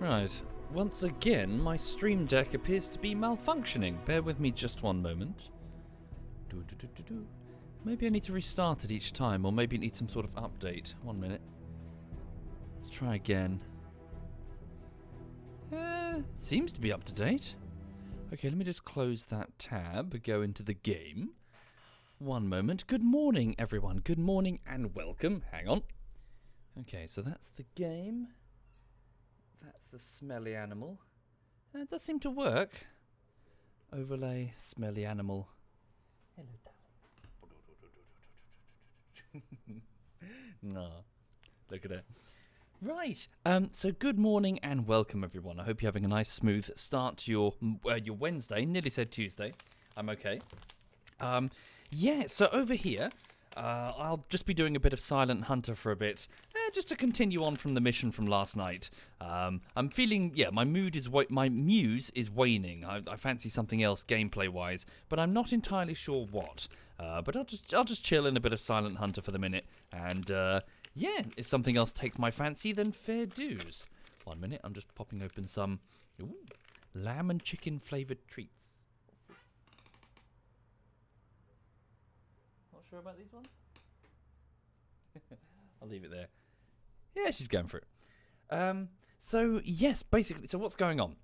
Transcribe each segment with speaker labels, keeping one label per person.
Speaker 1: Right. Once again, my stream deck appears to be malfunctioning. Bear with me just one moment. Maybe I need to restart it each time, or maybe it needs some sort of update. 1 minute. Let's try again. Seems to be up to date. Okay, let me just close that tab, go into the game. 1 moment. Good morning, everyone. Good morning and welcome. Hang on. Okay, so that's the game. That's the smelly animal. It does seem to work. Overlay, smelly animal. Hello, darling. No, look at it. Right, so good morning and welcome, everyone. I hope you're having a nice, smooth start to your Wednesday. Nearly said Tuesday. I'm okay. Yeah, so over here, I'll just be doing a bit of Silent Hunter for a bit, just to continue on from the mission from last night. I'm feeling, my muse is waning. I fancy something else gameplay-wise, but I'm not entirely sure what. But I'll just chill in a bit of Silent Hunter for the minute, and if something else takes my fancy, then fair dues. 1 minute, I'm just popping open some lamb and chicken flavoured treats. What's this? Not sure about these ones? I'll leave it there. Yeah, she's going for it. So, yes, basically, so what's going on?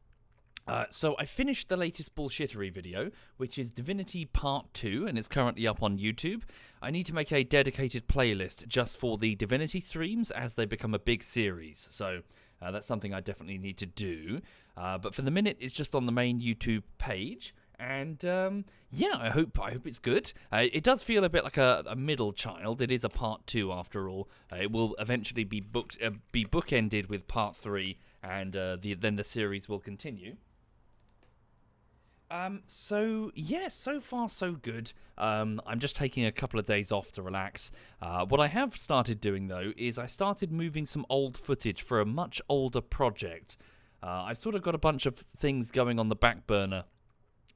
Speaker 1: So I finished the latest bullshittery video, which is Divinity Part 2, and it's currently up on YouTube. I need to make a dedicated playlist just for the Divinity streams as they become a big series. So that's something I definitely need to do. But for the minute, it's just on the main YouTube page. And I hope it's good. It does feel a bit like a middle child. It is a Part 2 after all. It will eventually be bookended with Part 3, and then the series will continue. So far so good. I'm just taking a couple of days off to relax. What I have started doing, though, is I started moving some old footage for a much older project. I've sort of got a bunch of things going on the back burner,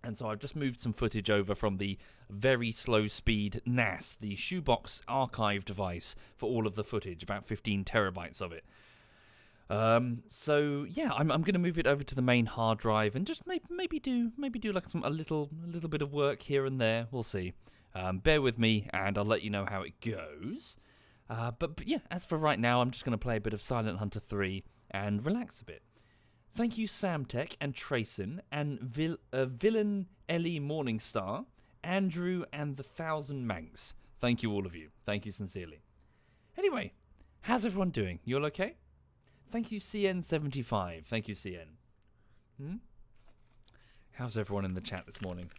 Speaker 1: and so I've just moved some footage over from the very slow speed NAS, the shoebox archive device for all of the footage, about 15 terabytes of it. I'm going to move it over to the main hard drive and just maybe do like a little bit of work here and there. We'll see. Bear with me, and I'll let you know how it goes. But as for right now, I'm just going to play a bit of Silent Hunter 3 and relax a bit. Thank you, Samtech and Trayson and Villain Ellie Morningstar, Andrew and the 1,000 Manx. Thank you, all of you. Thank you sincerely. Anyway, how's everyone doing? You all okay? Thank you, CN75. Thank you, CN. How's everyone in the chat this morning?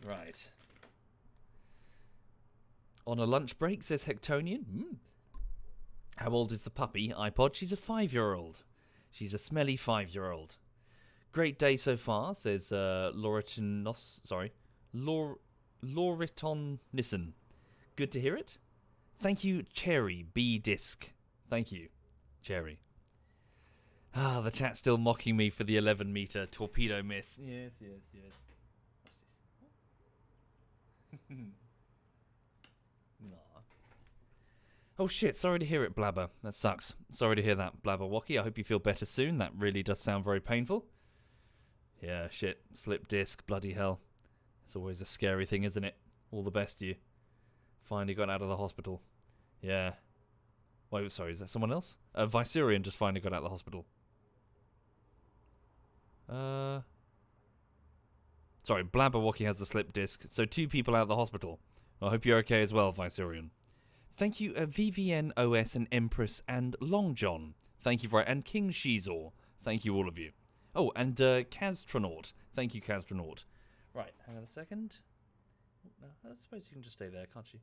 Speaker 1: Right. On a lunch break, says Hectonian. How old is the puppy? iPod. She's a 5-year-old. She's a smelly 5-year-old. Great day so far, says Lauriton Nissen. Good to hear it. Thank you, Cherry B Disc. Thank you, Cherry. The chat's still mocking me for the 11-meter torpedo miss. Yes. What's this? Nah. Oh shit, sorry to hear it, Blabber. That sucks. Sorry to hear that, Blabberwocky. I hope you feel better soon. That really does sound very painful. Yeah, shit. Slip disc, bloody hell. It's always a scary thing, isn't it? All the best to you. Finally got out of the hospital. Yeah. Wait, sorry, is that someone else? Viserion just finally got out of the hospital. Sorry, Blabberwocky has the slip disc, so 2 people out of the hospital. I hope you're okay as well, Viserion. Thank you, VVN, OS, and Empress, and Long John. Thank you for it, and King Shizor. Thank you, all of you. Oh, and Castronaut. Thank you, Castronaut. Right, hang on a second. No, I suppose you can just stay there, can't you?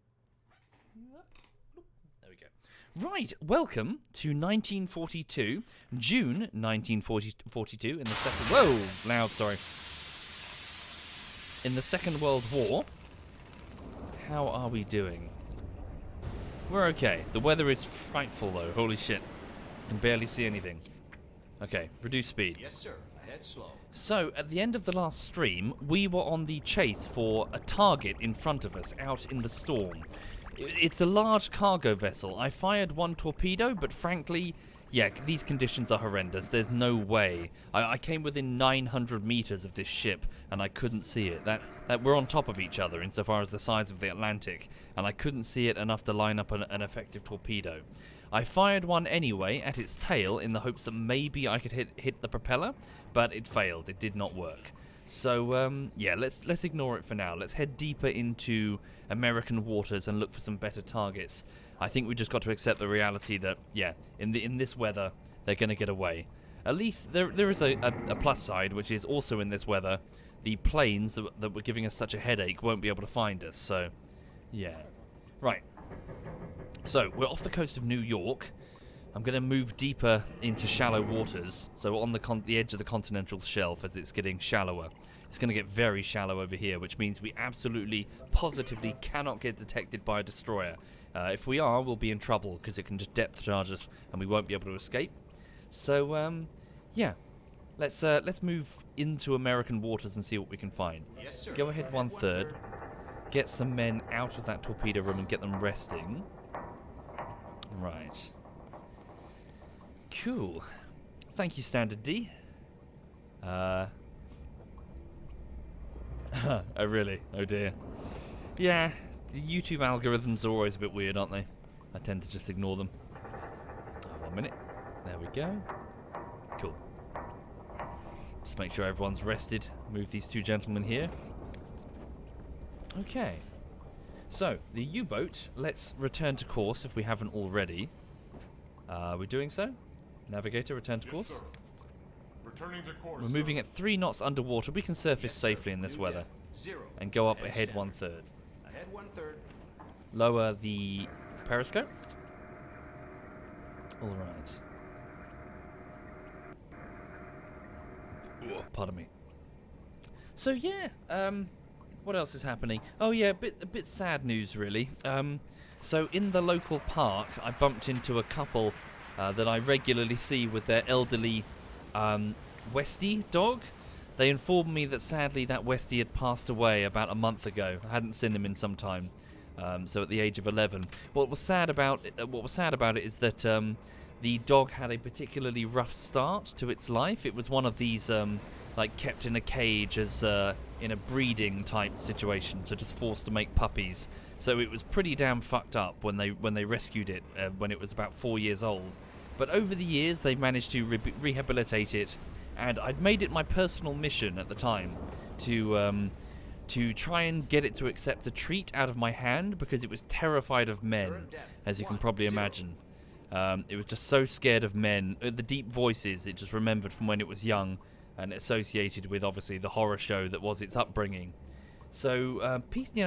Speaker 1: There we go. Right, welcome to 1942, June 1942, in the second... Whoa, loud, sorry. In the Second World War. How are we doing? We're okay. The weather is frightful, though. Holy shit. Can barely see anything. Okay, reduce speed.
Speaker 2: Yes, sir. Ahead slow.
Speaker 1: So, at the end of the last stream, we were on the chase for a target in front of us out in the storm. It's a large cargo vessel. I fired one torpedo, but frankly, yeah, these conditions are horrendous. There's no way. I came within 900 meters of this ship, and I couldn't see it. That we're on top of each other insofar as the size of the Atlantic, and I couldn't see it enough to line up an effective torpedo. I fired one anyway at its tail in the hopes that maybe I could hit the propeller, but it failed. It did not work. So yeah, let's ignore it for now. Let's head deeper into American waters and look for some better targets. I think we just got to accept the reality that, yeah, in this weather, they're going to get away. At least there is a plus side, which is also in this weather, the planes that were giving us such a headache won't be able to find us. So, yeah. Right. So, we're off the coast of New York. I'm going to move deeper into shallow waters, so on the edge of the continental shelf as it's getting shallower. It's going to get very shallow over here, which means we absolutely, positively cannot get detected by a destroyer. If we are, we'll be in trouble, because it can just depth charge us, and we won't be able to escape. So, yeah. Let's move into American waters and see what we can find.
Speaker 2: Yes, sir.
Speaker 1: Go ahead 1/3. Get some men out of that torpedo room and get them resting. Right. Cool. Thank you, Standard D. Oh, really? Oh, dear. Yeah, the YouTube algorithms are always a bit weird, aren't they? I tend to just ignore them. Oh, 1 minute. There we go. Cool. Just make sure everyone's rested. Move these two gentlemen here. Okay. So, the U-boat, let's return to course if we haven't already. Are we doing so? Navigator, return to course.
Speaker 2: Yes, sir. Returning to course.
Speaker 1: We're moving at 3 knots underwater. We can surface safely in this weather. And go up ahead 1/3.
Speaker 2: Ahead 1/3.
Speaker 1: Lower the periscope. All right. Oh, pardon me. So yeah, what else is happening? Oh yeah, a bit sad news really. So in the local park, I bumped into a couple that I regularly see with their elderly Westie dog. They informed me that sadly that Westie had passed away about a month ago. I hadn't seen him in some time. So at the age of 11. What was sad about it is that the dog had a particularly rough start to its life. It was one of these like kept in a cage as in a breeding type situation, so just forced to make puppies. So it was pretty damn fucked up when they rescued it when it was about 4 years old. But over the years they've managed to rehabilitate it, and I'd made it my personal mission at the time to try and get it to accept a treat out of my hand, because it was terrified of men, as you can probably imagine. It was just so scared of men. The deep voices it just remembered from when it was young, and associated with obviously the horror show that was its upbringing. So,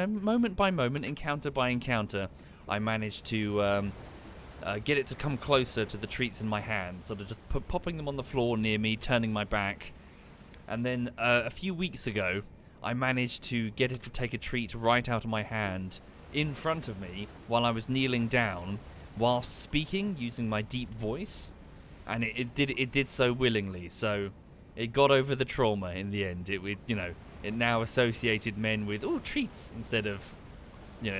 Speaker 1: moment by moment, encounter by encounter, I managed to get it to come closer to the treats in my hand, sort of just popping them on the floor near me, turning my back. And then a few weeks ago, I managed to get it to take a treat right out of my hand in front of me while I was kneeling down, whilst speaking using my deep voice, and it did so willingly. So it got over the trauma in the end. It now associated men with treats instead of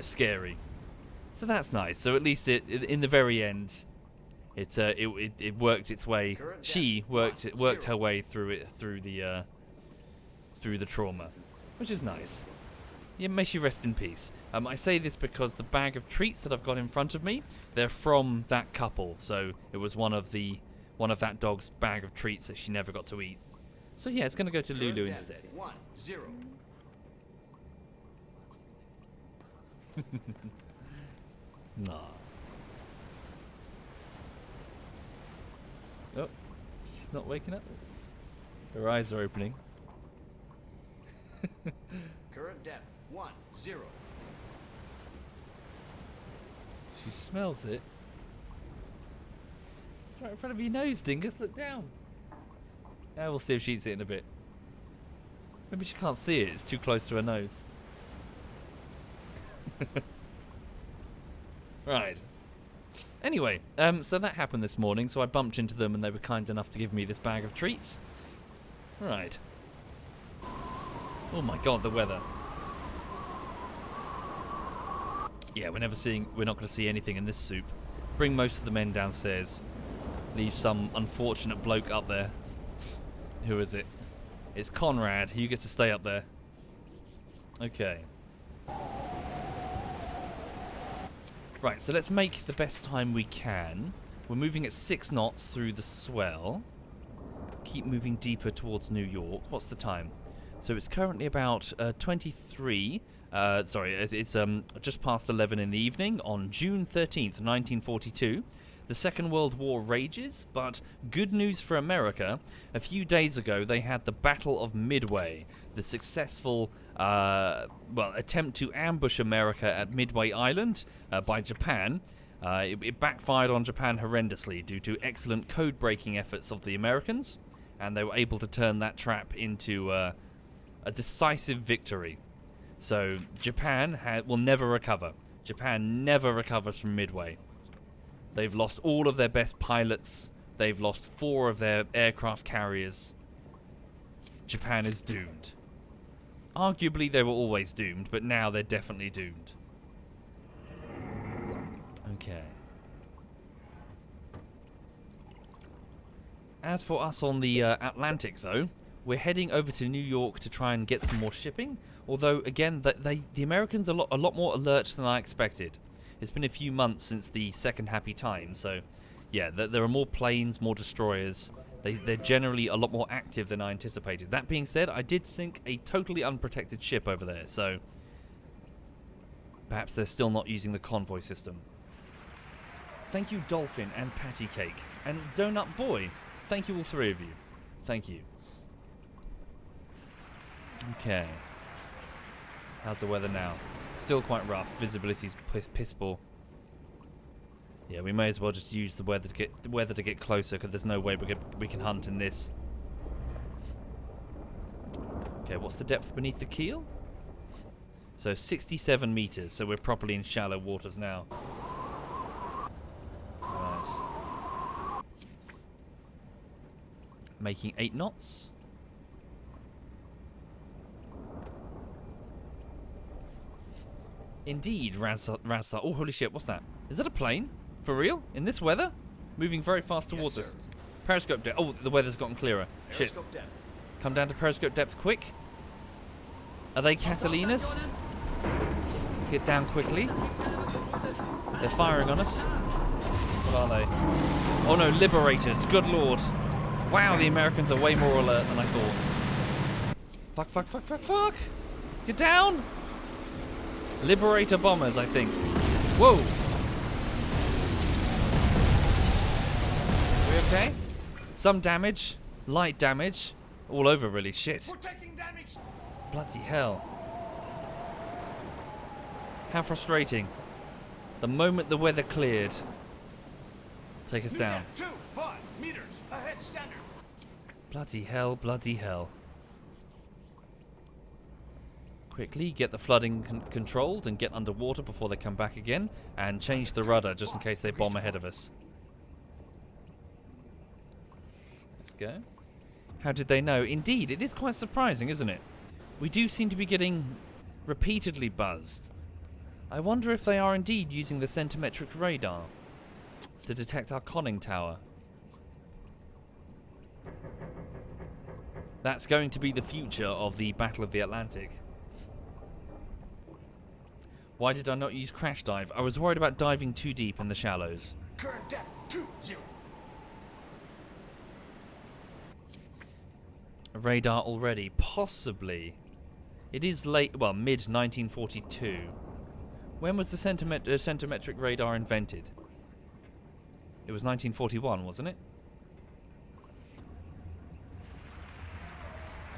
Speaker 1: scary. So that's nice. So at least it in the very end, it worked its way. She worked her way through the trauma, which is nice. Yeah, may she rest in peace. I say this because the bag of treats that I've got in front of me, they're from that couple. So it was one of that dog's bag of treats that she never got to eat. So yeah, it's going to go to Lulu instead.
Speaker 2: 1-0.
Speaker 1: Nah. Oh, she's not waking up. Her eyes are opening.
Speaker 2: Current depth 1-0.
Speaker 1: She smells it. It's right in front of your nose, Dingus. Look down. Yeah, we'll see if she eats it in a bit. Maybe she can't see it. It's too close to her nose. Right. Anyway, so that happened this morning. So I bumped into them, and they were kind enough to give me this bag of treats. Right. Oh my god, the weather. Yeah, we're not going to see anything in this soup. Bring most of the men downstairs. Leave some unfortunate bloke up there. Who is it? It's Conrad. You get to stay up there. Okay. Right, so let's make the best time we can. We're moving at 6 knots through the swell. Keep moving deeper towards New York. What's the time? So it's currently about 23. It's just past 11 in the evening on June 13th, 1942. The Second World War rages, but good news for America. A few days ago, they had the Battle of Midway, the successful attempt to ambush America at Midway Island by Japan. It backfired on Japan horrendously due to excellent code-breaking efforts of the Americans, and they were able to turn that trap into a decisive victory. So Japan will never recover. Japan never recovers from Midway. They've lost all of their best pilots. They've lost 4 of their aircraft carriers. Japan is doomed. Arguably, they were always doomed, but now they're definitely doomed. Okay. As for us on the Atlantic, though, we're heading over to New York to try and get some more shipping. Although, again, the Americans are a lot more alert than I expected. It's been a few months since the second happy time, so yeah, there are more planes, more destroyers. They're generally a lot more active than I anticipated. That being said, I did sink a totally unprotected ship over there, so perhaps they're still not using the convoy system. Thank you, Dolphin and Patty Cake. And Donut Boy, thank you all 3 of you. Thank you. Okay. How's the weather now? Still quite rough. Visibility's piss poor. Yeah, we may as well just use the weather to get closer, because there's no way we can hunt in this. Okay, what's the depth beneath the keel? So 67 meters. So we're properly in shallow waters now. Right. Making 8 knots. Indeed, Razza. Oh, holy shit, what's that? Is that a plane? For real? In this weather? Moving very fast towards us. Periscope depth. Oh, the weather's gotten clearer. Periscope shit. Depth. Come down to periscope depth quick. Are they Catalinas? Get down quickly. They're firing on us. What are they? Oh no, Liberators. Good lord. Wow, the Americans are way more alert than I thought. Fuck. Get down! Liberator bombers, I think. Whoa! We okay? Some damage. Light damage. All over, really. Shit.
Speaker 2: We're taking damage.
Speaker 1: Bloody hell. How frustrating. The moment the weather cleared. Take us down.
Speaker 2: 2-5 meters. Ahead standard.
Speaker 1: Bloody hell, bloody hell. Quickly get the flooding controlled and get underwater before they come back again, and change the rudder just in case they bomb ahead of us. Let's go. How did they know? Indeed, it is quite surprising, isn't it? We do seem to be getting repeatedly buzzed. I wonder if they are indeed using the centimetric radar to detect our conning tower. That's going to be the future of the Battle of the Atlantic. Why did I not use crash dive? I was worried about diving too deep in the shallows.
Speaker 2: Current depth 20.
Speaker 1: Radar already? Possibly. It is late, well, mid-1942. When was the centimetric radar invented? It was 1941, wasn't it?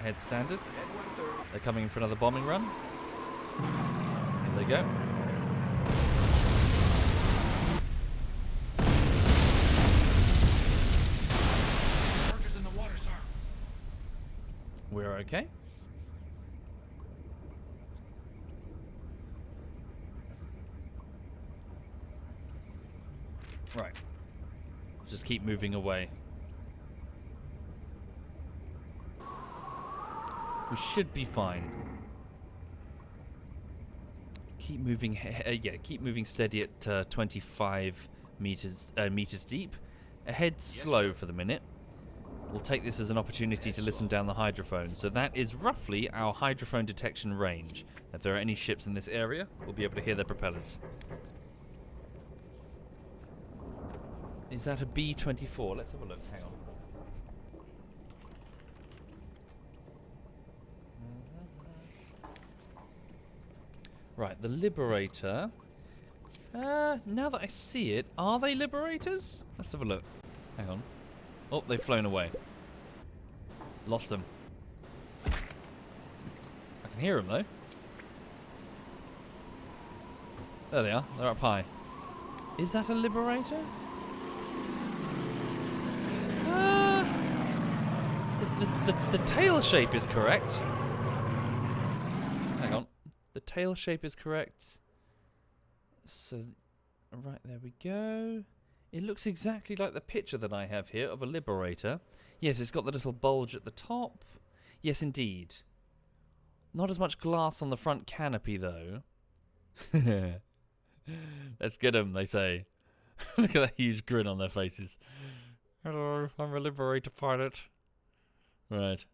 Speaker 1: Head standard. They're coming in for another bombing run. There they go.
Speaker 2: Archers in the water, sir.
Speaker 1: We're okay. Right. Just keep moving away. We should be fine. Keep moving. Yeah, keep moving steady at 25 meters deep. Ahead slow for the minute. We'll take this as an opportunity to listen down the hydrophone. So that is roughly our hydrophone detection range. If there are any ships in this area, we'll be able to hear their propellers. Is that a B-24? Let's have a look. Hang on. Right, the Liberator. Now that I see it, are they Liberators? Let's have a look. Hang on. Oh, they've flown away. Lost them. I can hear them, though. There they are. They're up high. Is that a Liberator? The tail shape is correct. Hang on. The tail shape is correct. So, right, there we go. It looks exactly like the picture that I have here of a Liberator. Yes, it's got the little bulge at the top. Yes, indeed. Not as much glass on the front canopy, though. Let's get them, they say. Look at that huge grin on their faces. Hello, I'm a Liberator pilot. Right.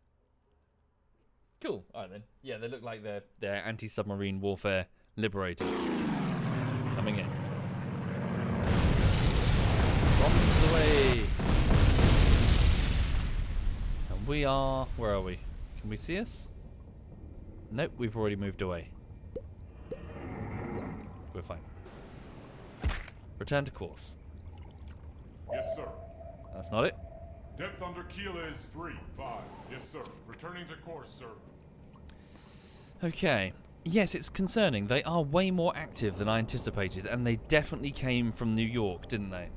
Speaker 1: Cool. Alright then. Yeah, they look like they're anti-submarine warfare Liberators. Coming in. Bombs away! And we are... Where are we? Can we see us? Nope, we've already moved away. We're fine. Return to course.
Speaker 3: Yes, sir.
Speaker 1: That's not it.
Speaker 3: Depth under keel is 3-5. Yes, sir. Returning to course, sir.
Speaker 1: Okay. Yes, it's concerning. They are way more active than I anticipated, and they definitely came from New York, didn't they?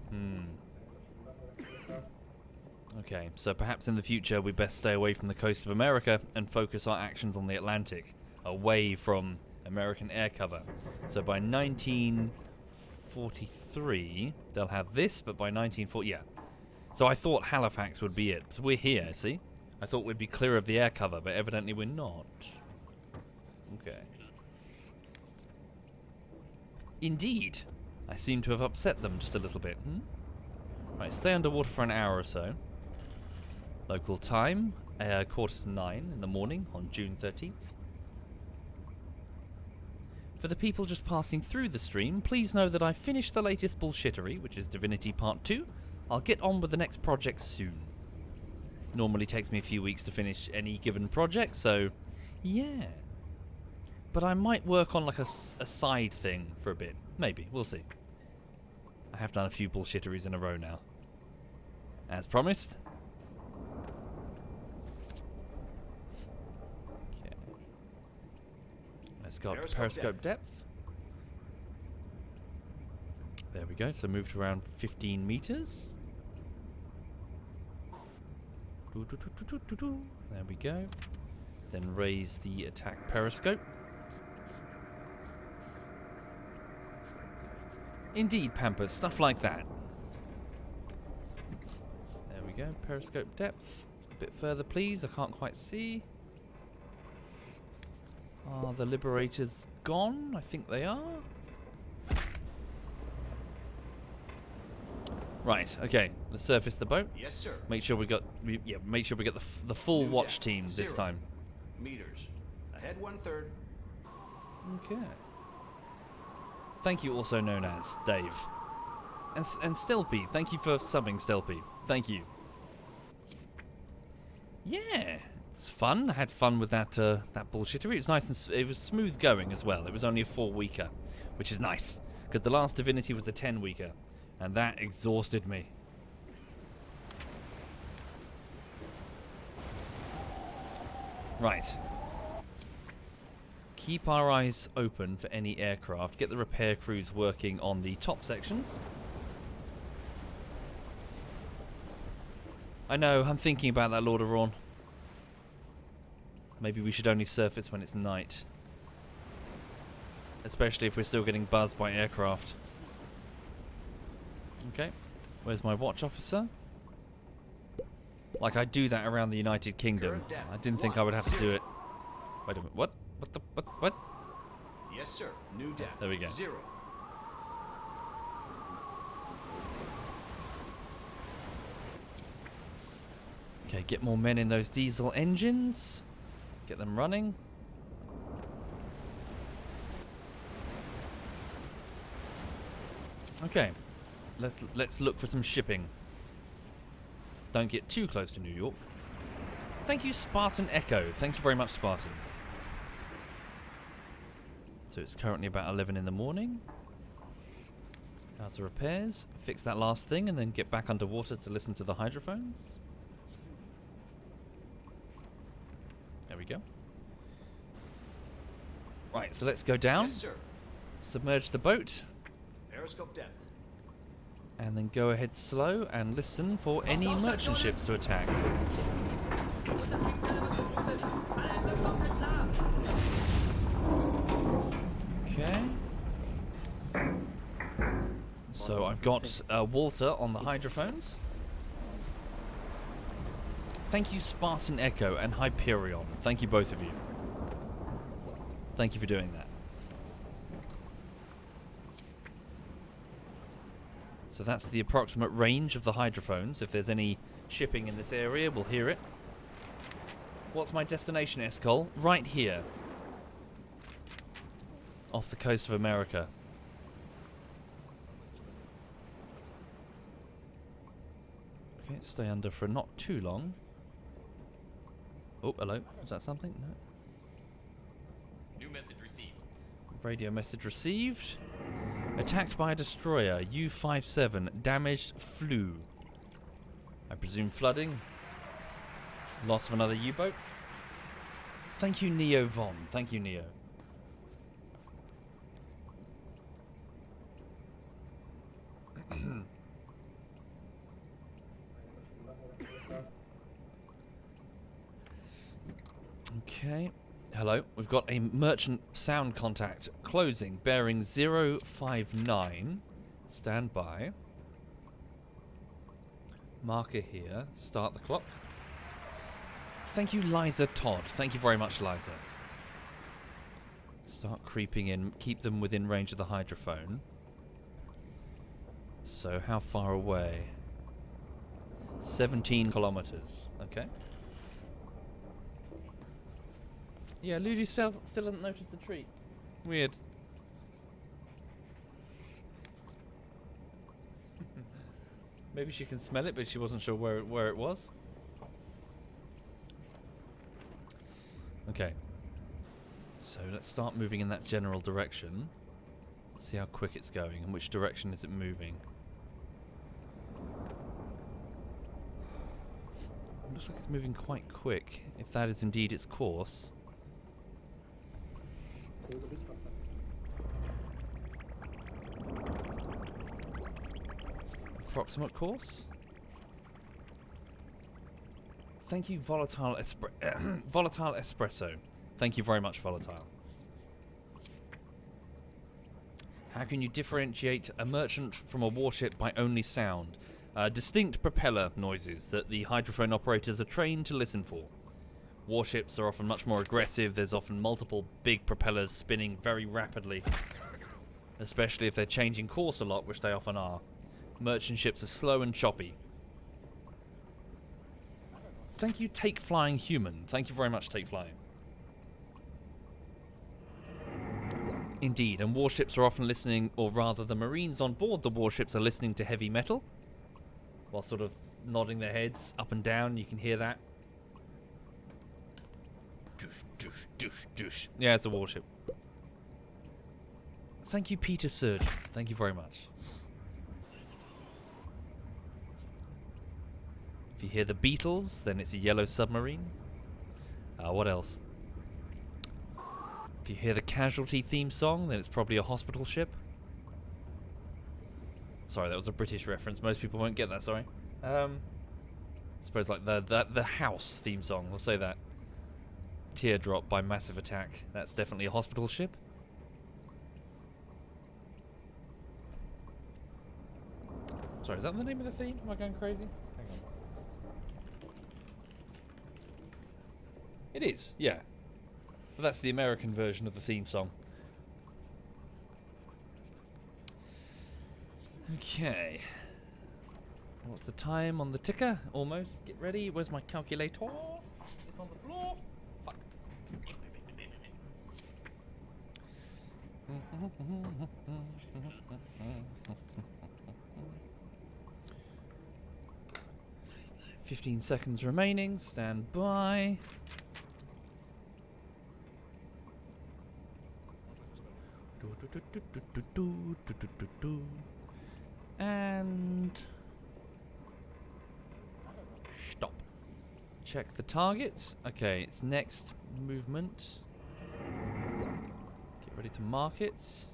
Speaker 1: Okay, so perhaps in the future we best stay away from the coast of America and focus our actions on the Atlantic, away from American air cover. So by 1943, they'll have this, but by 1940, yeah. So I thought Halifax would be it. So we're here, see? I thought we'd be clear of the air cover, but evidently we're not. Okay. Indeed. I seem to have upset them just a little bit. Right, stay underwater for an hour or so. Local time, 9:15 in the morning on June 13th. For the people just passing through the stream, please know that I've finished the latest bullshittery, which is Divinity Part 2. I'll get on with the next project soon. Normally takes me a few weeks to finish any given project, so yeah. But I might work on like a side thing for a bit. Maybe, we'll see. I have done a few bullshitteries in a row now. As promised. Okay. Let's go up to periscope depth. There we go, so move to around 15 meters. There we go. Then raise the attack periscope. Indeed, Pamper, stuff like that. There we go, periscope depth. A bit further, please. I can't quite see. Are the Liberators gone? I think they are. Right, okay. Let's surface the boat.
Speaker 2: Yes, sir.
Speaker 1: Make sure we got the full watch team this
Speaker 2: 0
Speaker 1: time.
Speaker 2: meters. Ahead 1/3.
Speaker 1: Okay. Thank you, also known as Dave. And Stelpy, thank you for subbing, Stelpy. Thank you. Yeah, it's fun. I had fun with that bullshittery. It was nice and it was smooth going as well. It was only a 4-weeker, which is nice because the last Divinity was a 10-weeker, and that exhausted me. Right. Keep our eyes open for any aircraft. Get the repair crews working on the top sections. I know, I'm thinking about that, Lord of Rawn. Maybe we should only surface when it's night. Especially if we're still getting buzzed by aircraft. Okay, where's my watch officer? Like I do that around the United Kingdom. I didn't think I would have to do it. Wait a minute, what? What?
Speaker 2: Yes, sir. New depth.
Speaker 1: There we go.
Speaker 2: 0.
Speaker 1: Okay, get more men in those diesel engines. Get them running. Okay, let's look for some shipping. Don't get too close to New York. Thank you, Spartan Echo. Thank you very much, Spartan. So it's currently about 11 in the morning. How's the repairs? Fix that last thing and then get back underwater to listen to the hydrophones. There we go. Right, so let's go down.
Speaker 2: Yes, sir.
Speaker 1: Submerge the boat.
Speaker 2: Periscope depth.
Speaker 1: And then go ahead slow and listen for any merchant ships to attack. Okay. So I've got Walter on the hydrophones. Thank you, Spartan Echo and Hyperion. Thank you, both of you. Thank you for doing that. So that's the approximate range of the hydrophones. If there's any shipping in this area, we'll hear it. What's my destination, Escol? Right here. Off the coast of America. Okay, stay under for not too long. Oh, hello. Is that something? No.
Speaker 4: New message received.
Speaker 1: Radio message received. Attacked by a destroyer. U-57. Damaged. Flew. I presume flooding. Loss of another U-boat. Thank you, Neo Von. Thank you, Neo. Okay. Hello. We've got a merchant sound contact closing, bearing 059. Stand by. Marker here. Start the clock. Thank you, Liza Todd. Thank you very much, Liza. Start creeping in. Keep them within range of the hydrophone. So, how far away? 17 kilometers. Okay. Yeah, Lulu still hasn't noticed the treat. Weird. Maybe she can smell it, but she wasn't sure where it was. Okay. So let's start moving in that general direction. See how quick it's going and which direction is it moving. Looks like it's moving quite quick, if that is indeed its course. Approximate course. Thank you, Volatile Volatile Espresso. Thank you very much, Volatile. How can you differentiate a merchant from a warship by only sound? Distinct propeller noises that the hydrophone operators are trained to listen for. Warships are often much more aggressive. There's often multiple big propellers spinning very rapidly, especially if they're changing course a lot, which they often are. Merchant ships are slow and choppy. Thank you, Take Flying Human. Thank you very much, Take Flying. Indeed, and warships are often listening, or rather the Marines on board the warships are listening to heavy metal, while sort of nodding their heads up and down. You can hear that. Douche, douche, douche, douche. Yeah, it's a warship. Thank you, Peter Surgeon. Thank you very much. If you hear the Beatles, then it's a yellow submarine. What else? If you hear the Casualty theme song, then it's probably a hospital ship. Sorry, that was a British reference. Most people won't get that, sorry. I suppose like the House theme song, we'll say that. Teardrop by Massive Attack. That's definitely a hospital ship. Sorry, is that the name of the theme? Am I going crazy? Hang on. It is, yeah. But that's the American version of the theme song. Okay. What's the time on the ticker? Almost. Get ready. Where's my calculator? It's on the floor. Fuck. 15 seconds remaining. Stand by. And stop. Check the target. Okay, it's next movement. Get ready to mark it.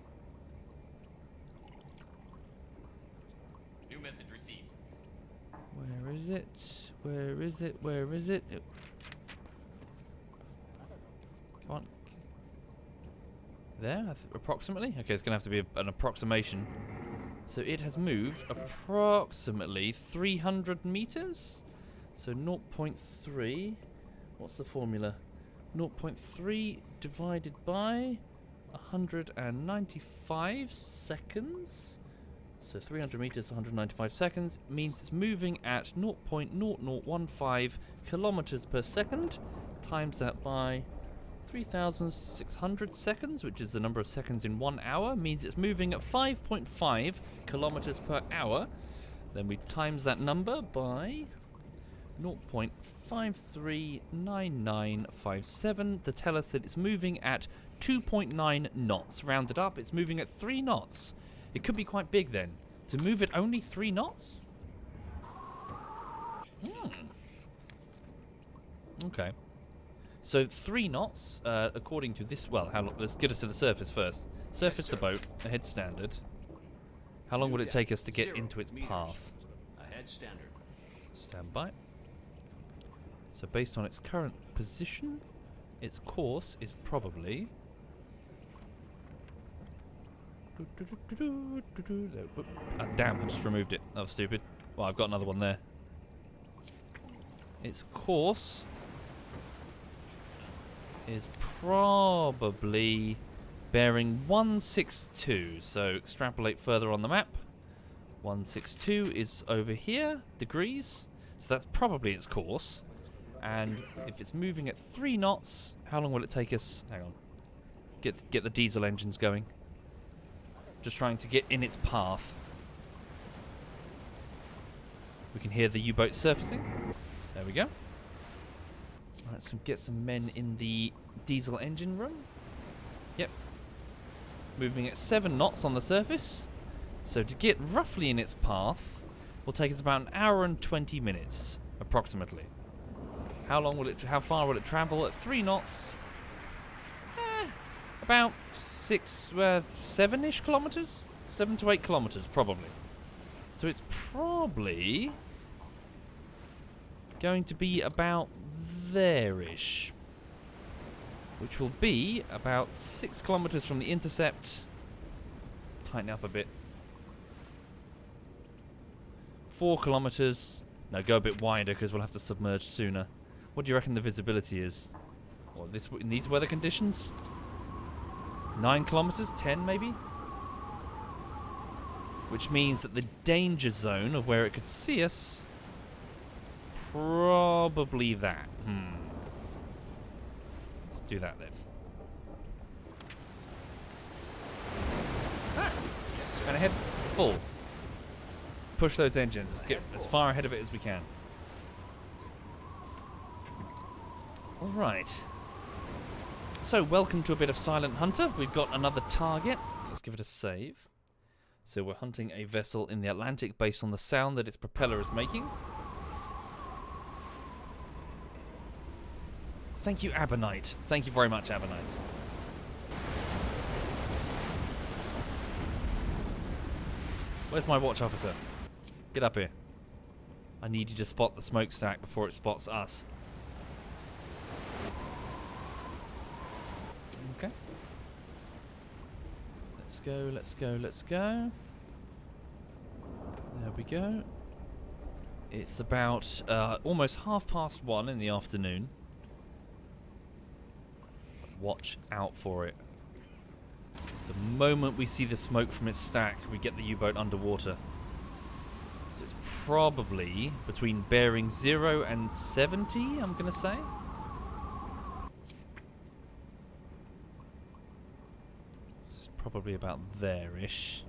Speaker 4: New message received.
Speaker 1: Where is it? Where is it? Where is it? Come on. There, approximately? Okay, it's going to have to be an approximation. So it has moved approximately 300 meters. So 0.3. What's the formula? 0.3 divided by 195 seconds. So 300 meters, 195 seconds means it's moving at 0.0015 kilometers per second. Times that by 3,600 seconds, which is the number of seconds in 1 hour, means it's moving at 5.5 kilometers per hour. Then we times that number by 0.539957 to tell us that it's moving at 2.9 knots. Rounded up, it's moving at 3 knots. It could be quite big then. To move at only 3 knots? Okay. So 3 knots, according to this. Well, how long? Let's get us to the surface first. Surface the boat, ahead standard. How long would it take us to get into its path?
Speaker 2: Ahead standard.
Speaker 1: Stand by. So based on its current position, its course is probably. Damn! I just removed it. That was stupid. Well, I've got another one there. Its course is probably bearing 162. So extrapolate further on the map. 162 is over here, degrees. So that's probably its course. And if it's moving at 3 knots, how long will it take us? Hang on. Get the diesel engines going. Just trying to get in its path. We can hear the U-boat surfacing. There we go. Right, so get some men in the diesel engine room. Yep. Moving at 7 knots on the surface. So to get roughly in its path will take us about 1 hour and 20 minutes, approximately. How far will it travel at 3 knots? About 7-ish kilometers? 7 to 8 kilometers, probably. So it's probably going to be about there-ish, which will be about 6 kilometers from the intercept. Tighten up a bit. 4 kilometers. No, go a bit wider because we'll have to submerge sooner. What do you reckon the visibility is? Or in these weather conditions? 9 kilometers? 10 maybe? Which means that the danger zone of where it could see us, probably that. Let's do that then.
Speaker 2: Yes, sir.
Speaker 1: And ahead full. Push those engines. Let's get as far ahead of it as we can. Alright. So, welcome to a bit of Silent Hunter. We've got another target. Let's give it a save. So we're hunting a vessel in the Atlantic based on the sound that its propeller is making. Thank you, Abernite. Thank you very much, Abernite. Where's my watch officer? Get up here. I need you to spot the smokestack before it spots us. Okay. Let's go, let's go, let's go. There we go. It's about almost 1:30 in the afternoon. Watch out for it. The moment we see the smoke from its stack, we get the U-boat underwater. So it's probably between bearing 0 and 70, I'm going to say. This is probably about there-ish.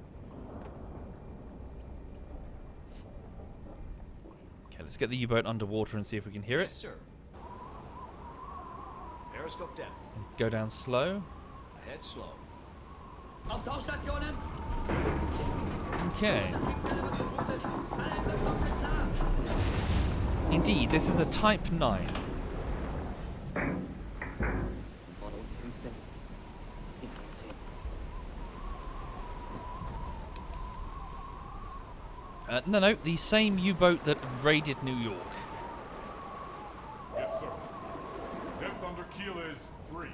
Speaker 1: Okay, let's get the U-boat underwater and see if we can hear
Speaker 2: Yes,
Speaker 1: it.
Speaker 2: sir. Periscope depth.
Speaker 1: Go down slow.
Speaker 2: Ahead slow.
Speaker 5: Auf Tauchstationen!
Speaker 1: Okay.
Speaker 5: Triebzelle wird geflutet! Alle Entwicklungen sind klar!
Speaker 1: Indeed, this is a Type 9. No, the same U-boat that raided New York.
Speaker 3: Yes, sir. Depth under keel is 3,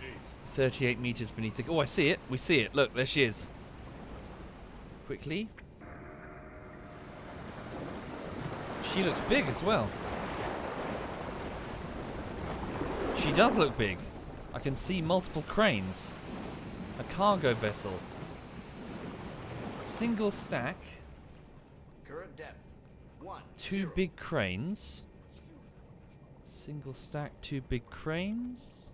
Speaker 3: 8.
Speaker 1: 38 meters beneath the... Oh, I see it. We see it. Look, there she is. Quickly. She looks big as well. She does look big. I can see multiple cranes. A cargo vessel. Single stack.
Speaker 2: Current depth. 1,
Speaker 1: Two
Speaker 2: 0.
Speaker 1: big cranes. Single stack, 2 big cranes.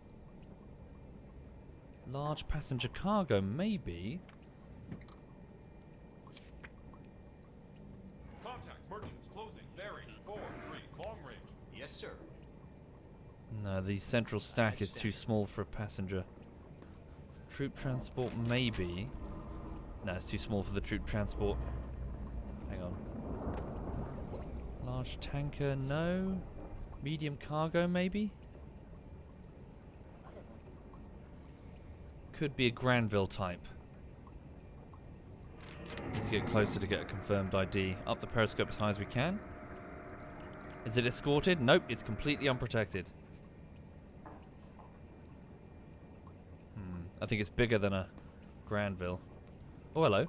Speaker 1: Large passenger cargo, maybe.
Speaker 3: Contact merchants closing. Bearing 4, 3. Long range.
Speaker 2: Yes, sir.
Speaker 1: No, the central stack is too small for a passenger. Troop transport, maybe. No, it's too small for the troop transport. Hang on. Large tanker, no. Medium cargo, maybe? Could be a Granville type. Need to get closer to get a confirmed ID. Up the periscope as high as we can. Is it escorted? Nope, it's completely unprotected. I think it's bigger than a Granville. Oh, hello.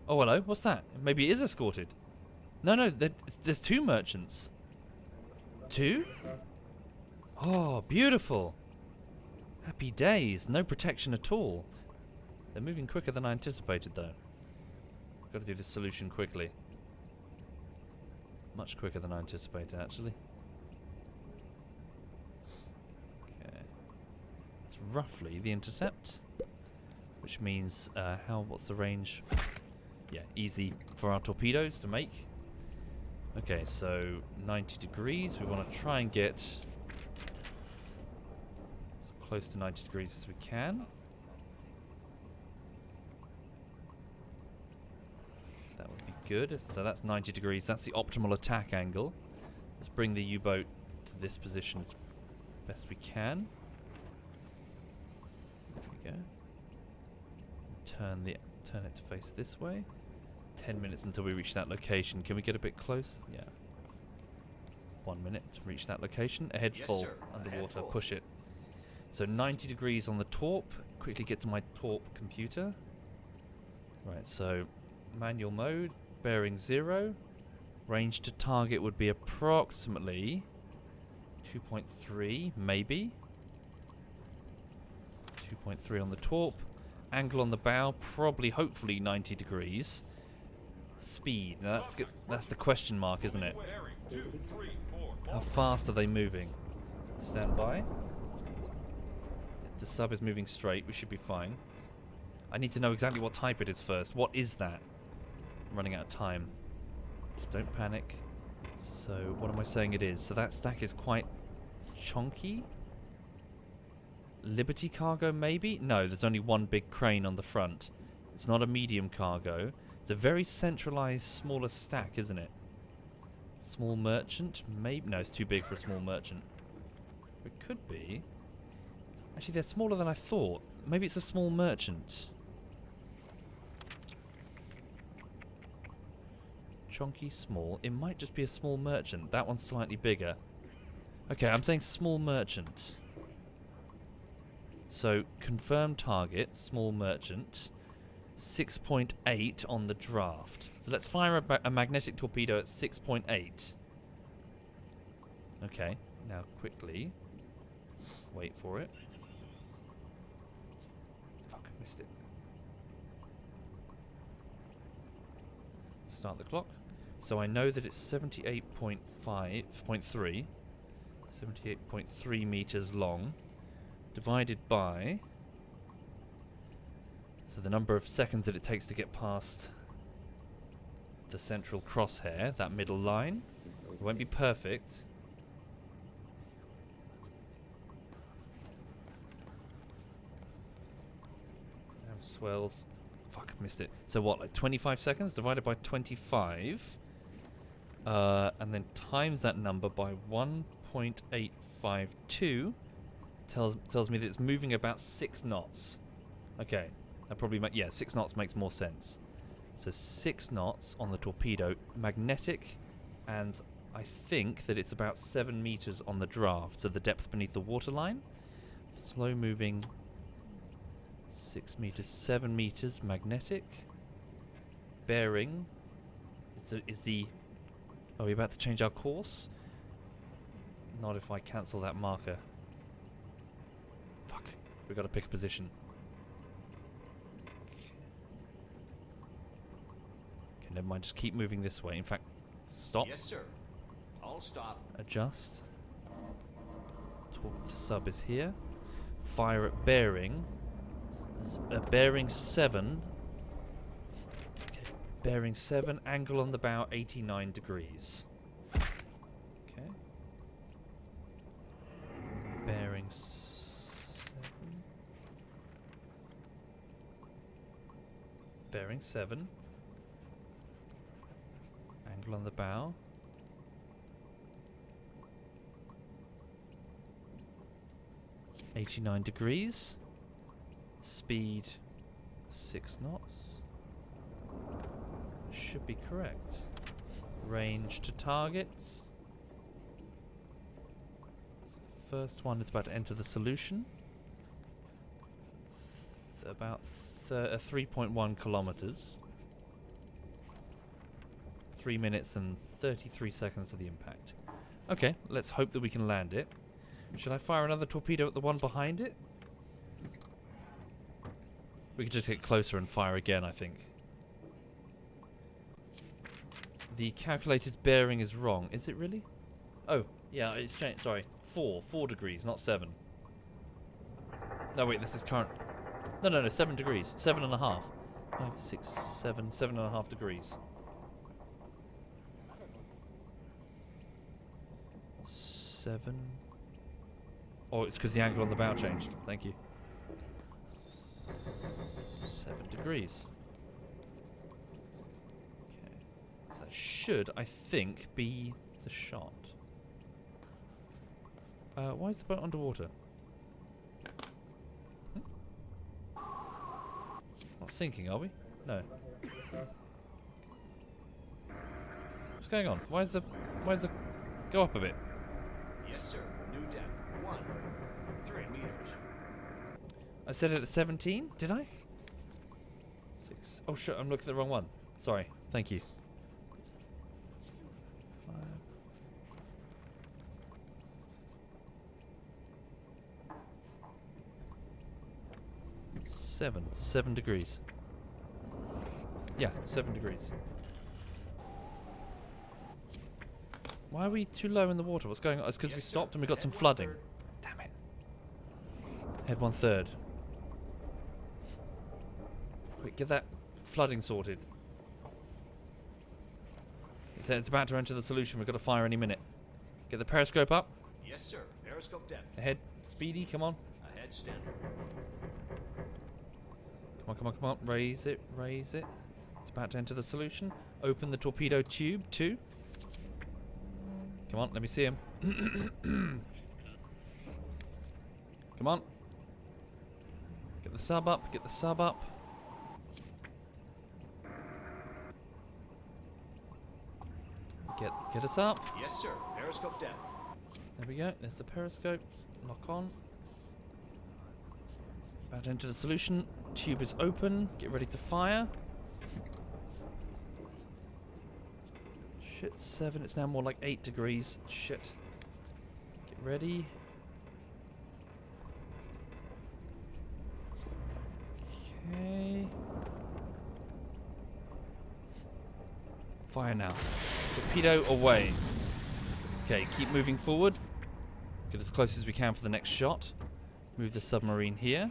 Speaker 1: Oh, hello. What's that? Maybe it is escorted. No, there's 2 merchants. 2? Oh, beautiful. Happy days. No protection at all. They're moving quicker than I anticipated, though. Got to do this solution quickly. Much quicker than I anticipated, actually. Okay. It's roughly the intercept, which means what's the range? Yeah, easy for our torpedoes to make. Okay, so 90 degrees. We want to try and get as close to 90 degrees as we can. That would be good. So that's 90 degrees. That's the optimal attack angle. Let's bring the U-boat to this position as best we can. There we go. Turn it to face this way. 10 minutes until we reach that location. Can we get a bit close? Yeah. 1 minute to reach that location. Ahead
Speaker 2: Yes,
Speaker 1: full.
Speaker 2: sir.
Speaker 1: Underwater.
Speaker 2: Ahead full.
Speaker 1: Push it. So 90 degrees on the torp. Quickly get to my torp computer. Right, so manual mode. Bearing 0. Range to target would be approximately 2.3, maybe. 2.3 on the torp. Angle on the bow, probably, hopefully 90 degrees. Speed, now that's the question mark, isn't it?
Speaker 3: Bearing 2, 3, 4.
Speaker 1: How fast are they moving? Stand by. The sub is moving straight, we should be fine. I need to know exactly what type it is first. What is that? I'm running out of time. Just don't panic. So, what am I saying it is? So that stack is quite chonky. Liberty cargo, maybe? No, there's only 1 big crane on the front. It's not a medium cargo. It's a very centralized, smaller stack, isn't it? Small merchant? Maybe. No, it's too big for a small merchant. It could be. Actually, they're smaller than I thought. Maybe it's a small merchant. Chonky, small. It might just be a small merchant. That one's slightly bigger. Okay, I'm saying small merchant. So, confirmed target, small merchant, 6.8 on the draft. So let's fire a magnetic torpedo at 6.8. Okay, now quickly, wait for it. Fuck, I missed it. Start the clock. So I know that it's 78.3 meters long, divided by, so the number of seconds that it takes to get past the central crosshair, that middle line. It won't be perfect. Damn swells. Fuck, missed it. So what, like 25 seconds divided by 25? And then times that number by 1.852 tells me that it's moving about 6 knots. Okay, that probably 6 knots makes more sense. So 6 knots on the torpedo, magnetic, and I think that it's about 7 meters on the draft, so the depth beneath the waterline. Slow moving, 6 meters, 7 meters, magnetic. Bearing is the. Are we about to change our course? Not if I cancel that marker. Fuck, we got to pick a position. Okay, never mind. Just keep moving this way. In fact, stop.
Speaker 2: Yes, sir. All stop.
Speaker 1: Adjust. The sub is here. Fire at bearing. Bearing 7. Okay, bearing 7. Angle on the bow 89 degrees. Okay. Bearing 7. Bearing 7. Angle on the bow. .89 degrees. Speed 6 knots. Should be correct. Range to target. So the first one is about to enter the solution. About 3.1 kilometers. 3 minutes and 33 seconds to the impact. Okay, let's hope that we can land it. Should I fire another torpedo at the one behind it? We could just get closer and fire again, I think. The calculator's bearing is wrong. Is it really? Oh, yeah, it's changed. Sorry. 4 degrees, not 7. No, wait, this is current. No, 7 degrees. 7.5. 5, 6, 7, 7.5 degrees. 7. Oh, it's because the angle on the bow changed. Thank you. 7 degrees. Okay. So that should, I think, be the shot. Why is the boat underwater? Not sinking, are we? No. What's going on? Why is the go up a bit?
Speaker 2: Yes, sir. New depth. 3 meters.
Speaker 1: I said it at 17, did I? 6. Oh shit, I'm looking at the wrong one. Sorry. Thank you. 5. 7 degrees. Yeah, 7 degrees. Why are we too low in the water? What's going on? It's because we stopped and we got some flooding. Damn it. Head 1/3. Quick, get that flooding sorted. It's about to enter the solution. We've got to fire any minute. Get the periscope up.
Speaker 2: Yes, sir. Periscope depth.
Speaker 1: Ahead, speedy, come on.
Speaker 2: Ahead standard.
Speaker 1: Come on. Raise it. It's about to enter the solution. Open the torpedo tube, 2. Come on, let me see him. Come on. Get the sub up. Get us up.
Speaker 2: Yes, sir. Periscope depth.
Speaker 1: There we go. There's the periscope. Lock on. About to enter the solution. Tube is open. Get ready to fire. Shit, 7. It's now more like 8 degrees. Shit. Get ready. Okay. Fire now. Torpedo away. Okay, keep moving forward. Get as close as we can for the next shot. Move the submarine here.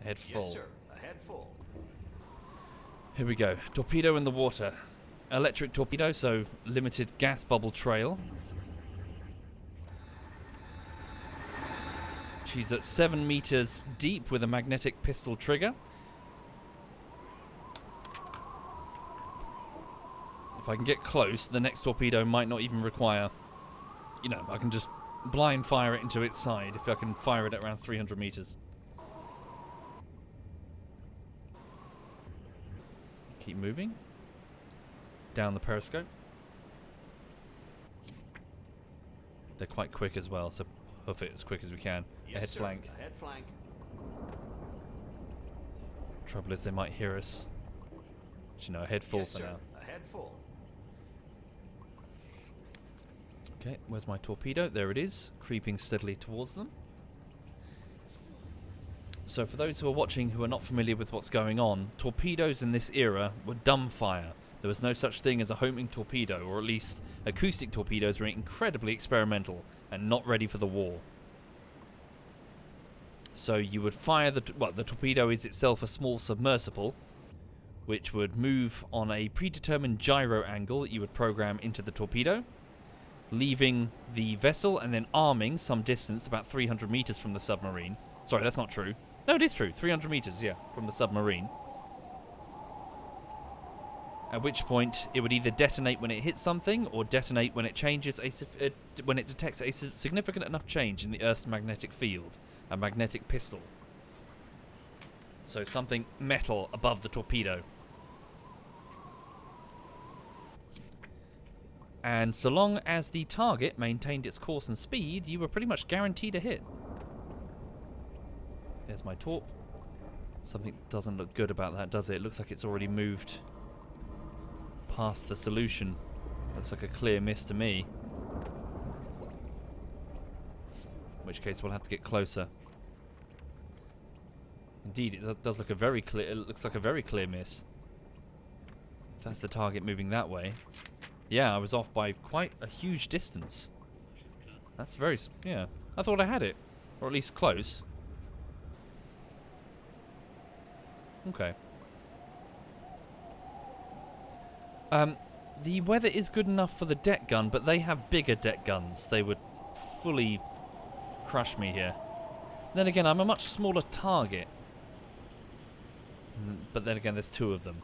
Speaker 1: Ahead full.
Speaker 2: Yes, sir. Ahead full.
Speaker 1: Here we go. Torpedo in the water. Electric torpedo, so limited gas bubble trail. She's at 7 meters deep with a magnetic pistol trigger. If I can get close, the next torpedo might not even require... You know, I can just blind fire it into its side if I can fire it at around 300 meters. Keep moving. Down the periscope. They're quite quick as well, so hoof it as quick as we can.
Speaker 2: Yes,
Speaker 1: Ahead
Speaker 2: sir.
Speaker 1: flank.
Speaker 2: Ahead flank.
Speaker 1: Trouble is they might hear us. But, you know, ahead full
Speaker 2: Yes,
Speaker 1: for
Speaker 2: sir.
Speaker 1: now.
Speaker 2: Ahead full.
Speaker 1: Okay, where's my torpedo? There it is, creeping steadily towards them. So for those who are watching who are not familiar with what's going on, torpedoes in this era were dumb fire. There was no such thing as a homing torpedo, or at least acoustic torpedoes were incredibly experimental and not ready for the war. So you would fire the torpedo is itself a small submersible, which would move on a predetermined gyro angle that you would program into the torpedo, leaving the vessel and then arming some distance, about 300 meters from the submarine. Sorry, that's not true. No, it is true. 300 meters, yeah, from the submarine. At which point, it would either detonate when it hits something, or detonate when it changes when it detects a significant enough change in the Earth's magnetic field, a magnetic pistol. So something metal above the torpedo. And so long as the target maintained its course and speed, you were pretty much guaranteed a hit. There's my torp. Something doesn't look good about that, does it? It looks like it's already moved past the solution. Looks like a clear miss to me. In which case we'll have to get closer. Indeed, it does look a very clear. It looks like a very clear miss. If that's the target moving that way. Yeah, I was off by quite a huge distance. That's very... yeah. I thought I had it. Or at least close. Okay. The weather is good enough for the deck gun, but they have bigger deck guns. They would fully crush me here. Then again, I'm a much smaller target. But then again, there's two of them.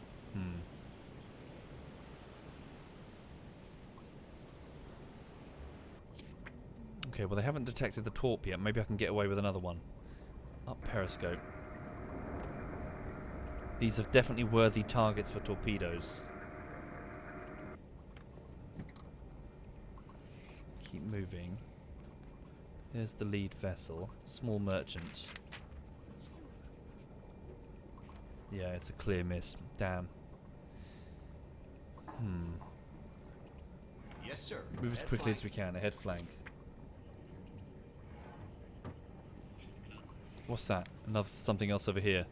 Speaker 1: Okay, well they haven't detected the torp yet. Maybe I can get away with another one. Up periscope. These are definitely worthy targets for torpedoes. Keep moving. There's the lead vessel. Small merchant. Yeah, it's a clear miss. Damn.
Speaker 2: Yes, sir.
Speaker 1: Move as
Speaker 2: Ahead
Speaker 1: quickly as
Speaker 2: flank.
Speaker 1: we can. Ahead flank. What's that? Another something else over here.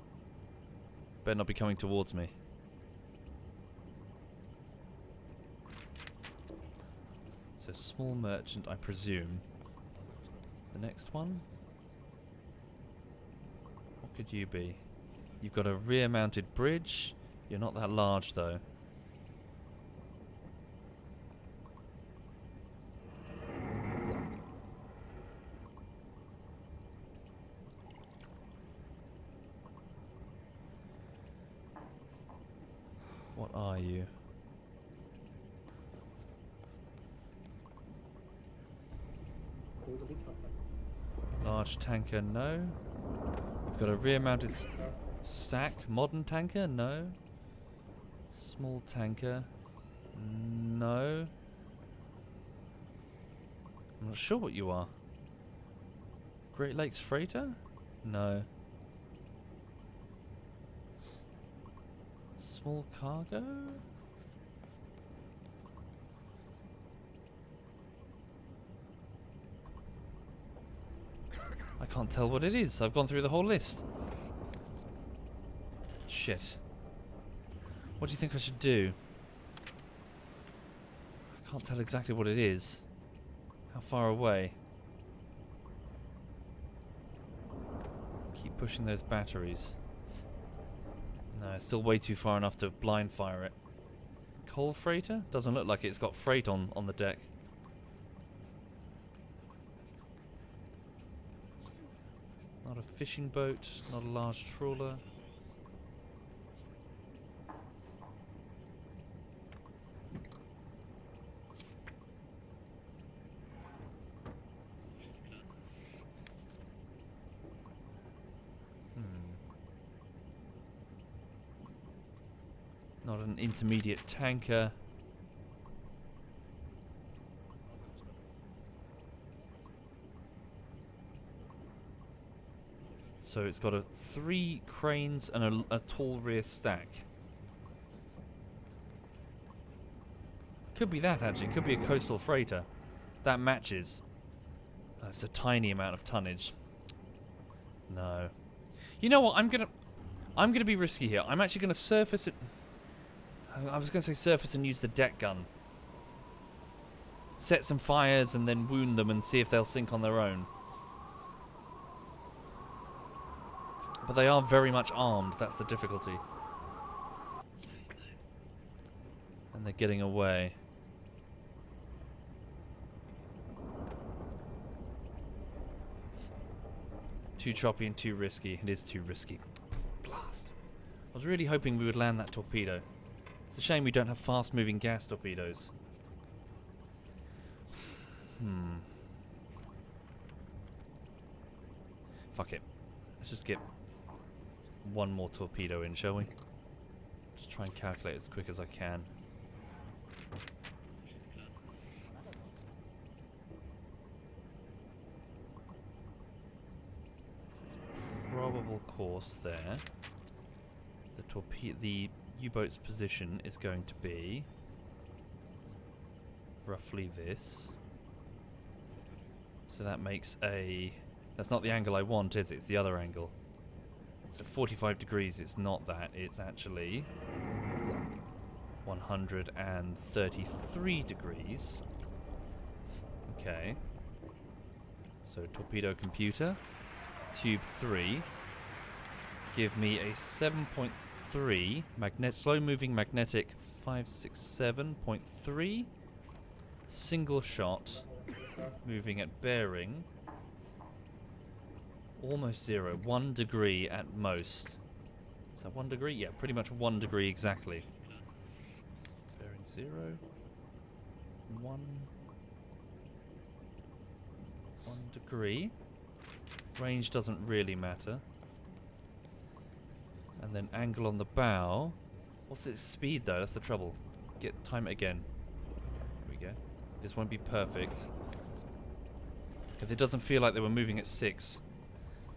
Speaker 1: Better not be coming towards me. So small merchant, I presume. The next one? What could you be? You've got a rear-mounted bridge. You're not that large, though. What are you? Large tanker, no. You've got a rear-mounted stack. Modern tanker, no. Small tanker, no. I'm not sure what you are. Great Lakes freighter? No. Small cargo? I can't tell what it is. I've gone through the whole list. Shit. What do you think I should do? Can't tell exactly what it is. How far away? Keep pushing those batteries. No, it's still way too far enough to blind fire it. Coal freighter? Doesn't look like it's got freight on the deck. Not a fishing boat, not a large trawler. Not an intermediate tanker. So it's got 3 cranes and a tall rear stack. Could be that, actually. Could be a coastal freighter. That matches. That's a tiny amount of tonnage. No. You know what? I'm gonna be risky here. I'm actually gonna surface it. I was gonna say surface and use the deck gun. Set some fires and then wound them and see if they'll sink on their own. But they are very much armed, that's the difficulty. And they're getting away. Too choppy and too risky. It is too risky. Blast. I was really hoping we would land that torpedo. It's a shame we don't have fast-moving gas torpedoes. Fuck it. Let's just get one more torpedo in, shall we? Just try and calculate as quick as I can. This is probable course there. The U-boat's position is going to be roughly this. So that makes a... That's not the angle I want, is it? It's the other angle. So 45 degrees, it's not that. It's actually 133 degrees. Okay. So torpedo computer, tube 3. Give me a 7.3 slow-moving magnetic 567.3 single shot, moving at bearing almost 0, 1 degree at most. Is that 1 degree? Yeah, pretty much 1 degree exactly. Bearing 0, 1 degree. Range doesn't really matter. And then angle on the bow. What's its speed though? That's the trouble. Time it again. Here we go. This won't be perfect. Because it doesn't feel like they were moving at 6.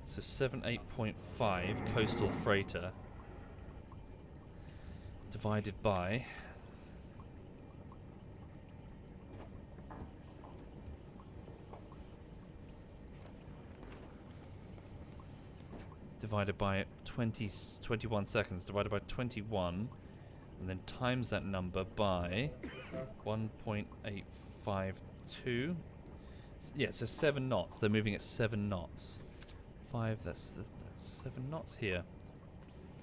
Speaker 1: So 78.5 coastal freighter divided by divided by 21 seconds, divided by 21, and then times that number by 1.852. Yeah, so 7 knots. They're moving at 7 knots. 5, that's 7 knots here.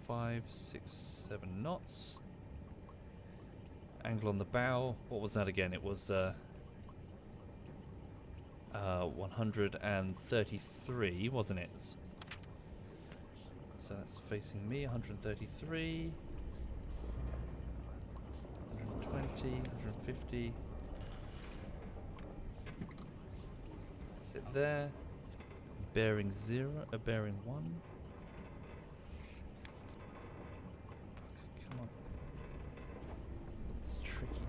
Speaker 1: 5, 6, 7 knots. Angle on the bow. What was that again? It was 133, wasn't it? So that's facing me, 133, 120, 150. That's it there. Bearing 0, bearing 1. Come on. It's tricky.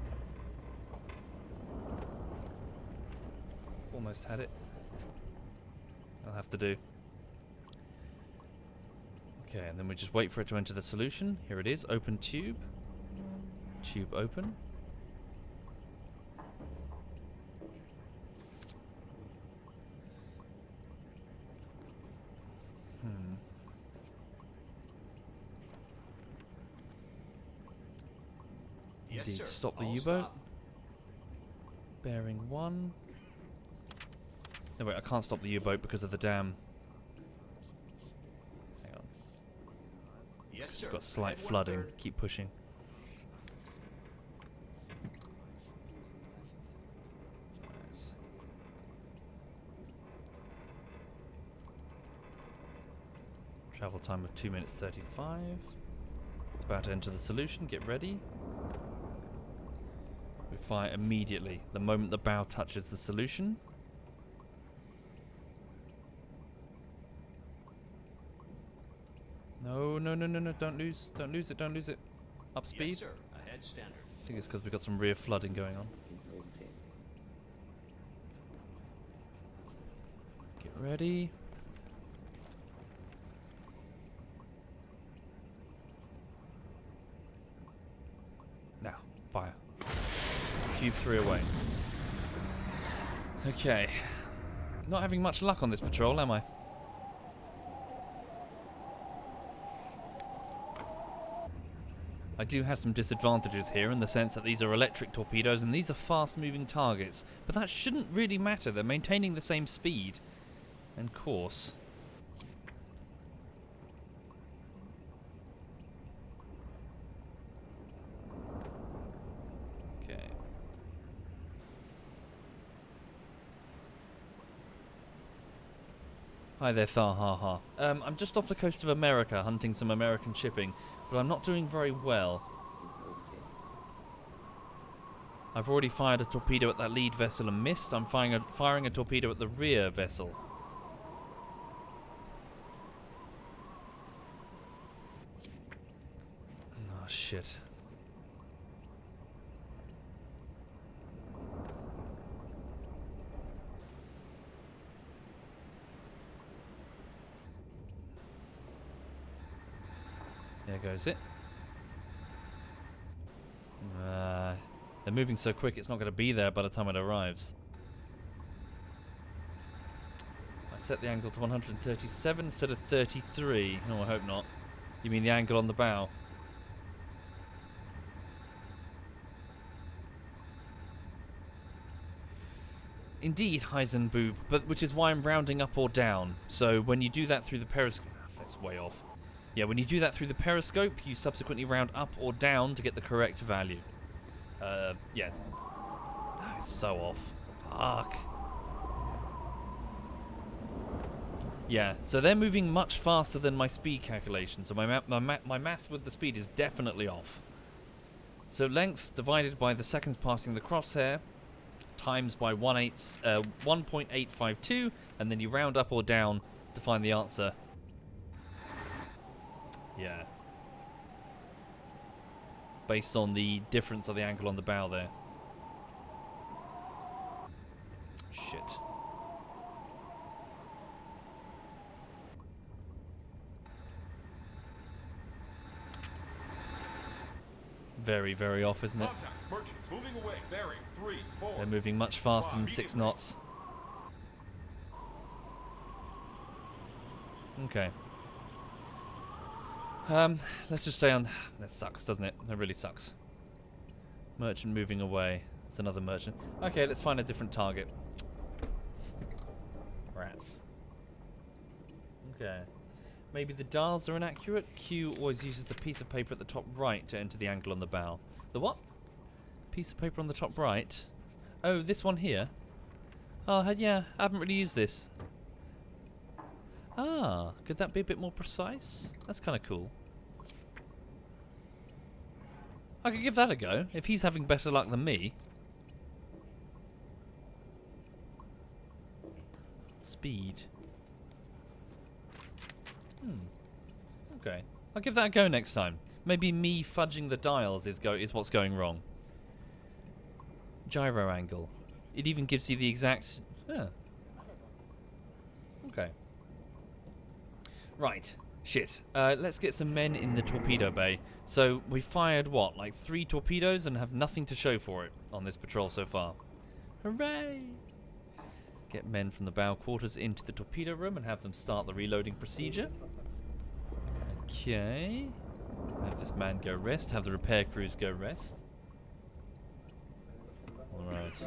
Speaker 1: Almost had it. I'll have to do. Okay, and then we just wait for it to enter the solution. Here it is, open tube. Tube open.
Speaker 2: Yes,
Speaker 1: Indeed,
Speaker 2: sir.
Speaker 1: stop the
Speaker 2: All
Speaker 1: U-boat.
Speaker 2: stop.
Speaker 1: Bearing 1. No, wait, I can't stop the U-boat because of the dam. Hang on.
Speaker 2: Yes, sir.
Speaker 1: Got slight
Speaker 2: Ahead
Speaker 1: flooding.
Speaker 2: 1/3.
Speaker 1: Keep pushing. Nice. Travel time of 2 minutes 35. It's about to enter the solution. Get ready. We fire immediately the moment the bow touches the solution. No, no, no, no, no, don't lose it, don't lose it. Up speed.
Speaker 2: Yes, sir. Ahead standard.
Speaker 1: I think it's because we've got some rear flooding going on. Get ready. Now, fire. Cube 3 away. Okay. Not having much luck on this patrol, am I? I do have some disadvantages here in the sense that these are electric torpedoes and these are fast-moving targets, but that shouldn't really matter. They're maintaining the same speed and course. Okay. Hi there, Thahaha. I'm just off the coast of America hunting some American shipping, but I'm not doing very well. I've already fired a torpedo at that lead vessel and missed. I'm firing a torpedo at the rear vessel. Oh, shit. There goes it. They're moving so quick it's not going to be there by the time it arrives. I set the angle to 137 instead of 33. No, I hope not. You mean the angle on the bow? Indeed, Heisenboob, but which is why I'm rounding up or down. So when you do that through the periscope... That's way off. Yeah, when you do that through the periscope, you subsequently round up or down to get the correct value. Yeah. Oh, it's so off. Fuck. Yeah, so they're moving much faster than my speed calculation, so my math with the speed is definitely off. So length divided by the seconds passing the crosshair times by 1.852, and then you round up or down to find the answer. Yeah. Based on the difference of the angle on the bow there. Shit. Very, very off, isn't it?
Speaker 3: Contact. Merchants moving away. Bearing 3, 4.
Speaker 1: They're moving much faster than 6 knots. Okay. Let's just stay on... That sucks, doesn't it? That really sucks. Merchant moving away. It's another merchant. Okay, let's find a different target. Rats. Okay. Maybe the dials are inaccurate. Q always uses the piece of paper at the top right to enter the angle on the bow. The what? Piece of paper on the top right? Oh, this one here? Oh, yeah, I haven't really used this. Ah, could that be a bit more precise? That's kind of cool. I could give that a go, if he's having better luck than me. Speed. Okay. I'll give that a go next time. Maybe me fudging the dials is what's going wrong. Gyro angle. It even gives you the exact... Yeah. Okay. Right. Shit. Let's get some men in the torpedo bay. So we fired, what, like 3 torpedoes and have nothing to show for it on this patrol so far. Hooray! Get men from the bow quarters into the torpedo room and have them start the reloading procedure. Okay. Have this man go rest. Have the repair crews go rest. Alright.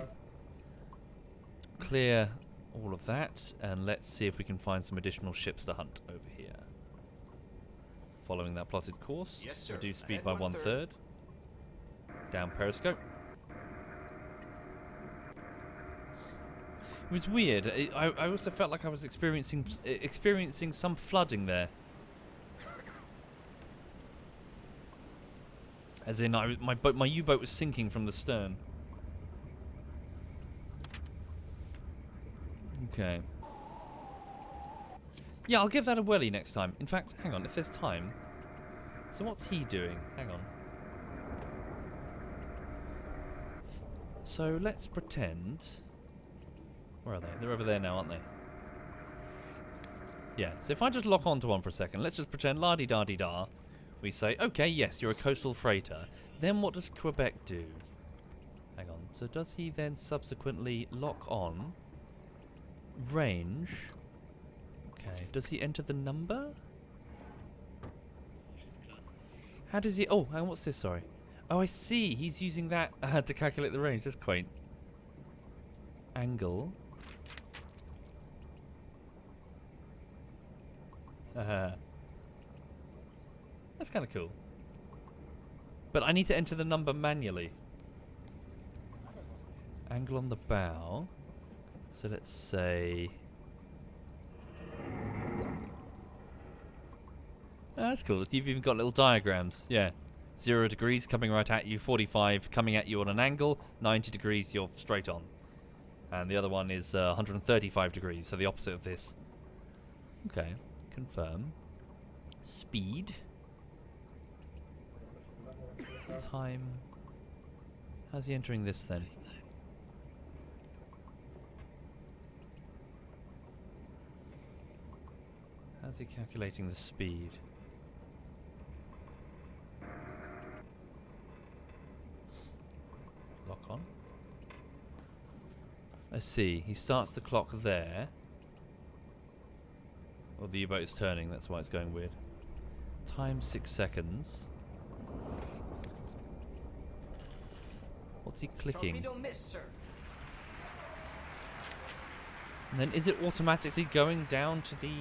Speaker 1: clear all of that, and let's see if we can find some additional ships to hunt over here. Following that plotted course,
Speaker 2: Yes, sir.
Speaker 1: reduce speed
Speaker 2: Ahead
Speaker 1: by
Speaker 2: 1/3.
Speaker 1: 1/3. Down periscope. It was weird. I also felt like I was experiencing some flooding there. As in, my U-boat was sinking from the stern. Okay. Yeah, I'll give that a whirly next time. In fact, hang on, if there's time. So what's he doing? Hang on. So let's pretend... Where are they? They're over there now, aren't they? Yeah, so if I just lock onto one for a second, let's just pretend la-di-da-di-da. We say, okay, yes, you're a coastal freighter. Then what does Quebec do? Hang on. So does he then subsequently lock on? Range. Okay. Does he enter the number? How does he... Oh, hang on, what's this? Sorry. Oh, I see. He's using that to calculate the range. That's quaint. Angle. That's kind of cool. But I need to enter the number manually. Angle on the bow. So let's say... that's cool. You've even got little diagrams. Yeah. 0 degrees coming right at you. 45 coming at you on an angle. 90 degrees you're straight on. And the other one is 135 degrees. So the opposite of this. Okay. Confirm. Speed. Time. How's he entering this then? How's he calculating the speed? Lock on. I see. He starts the clock there. Or the U-boat is turning, that's why it's going weird. Time 6 seconds. What's he clicking?
Speaker 2: Torpedo missed, sir.
Speaker 1: And then is it automatically going down to the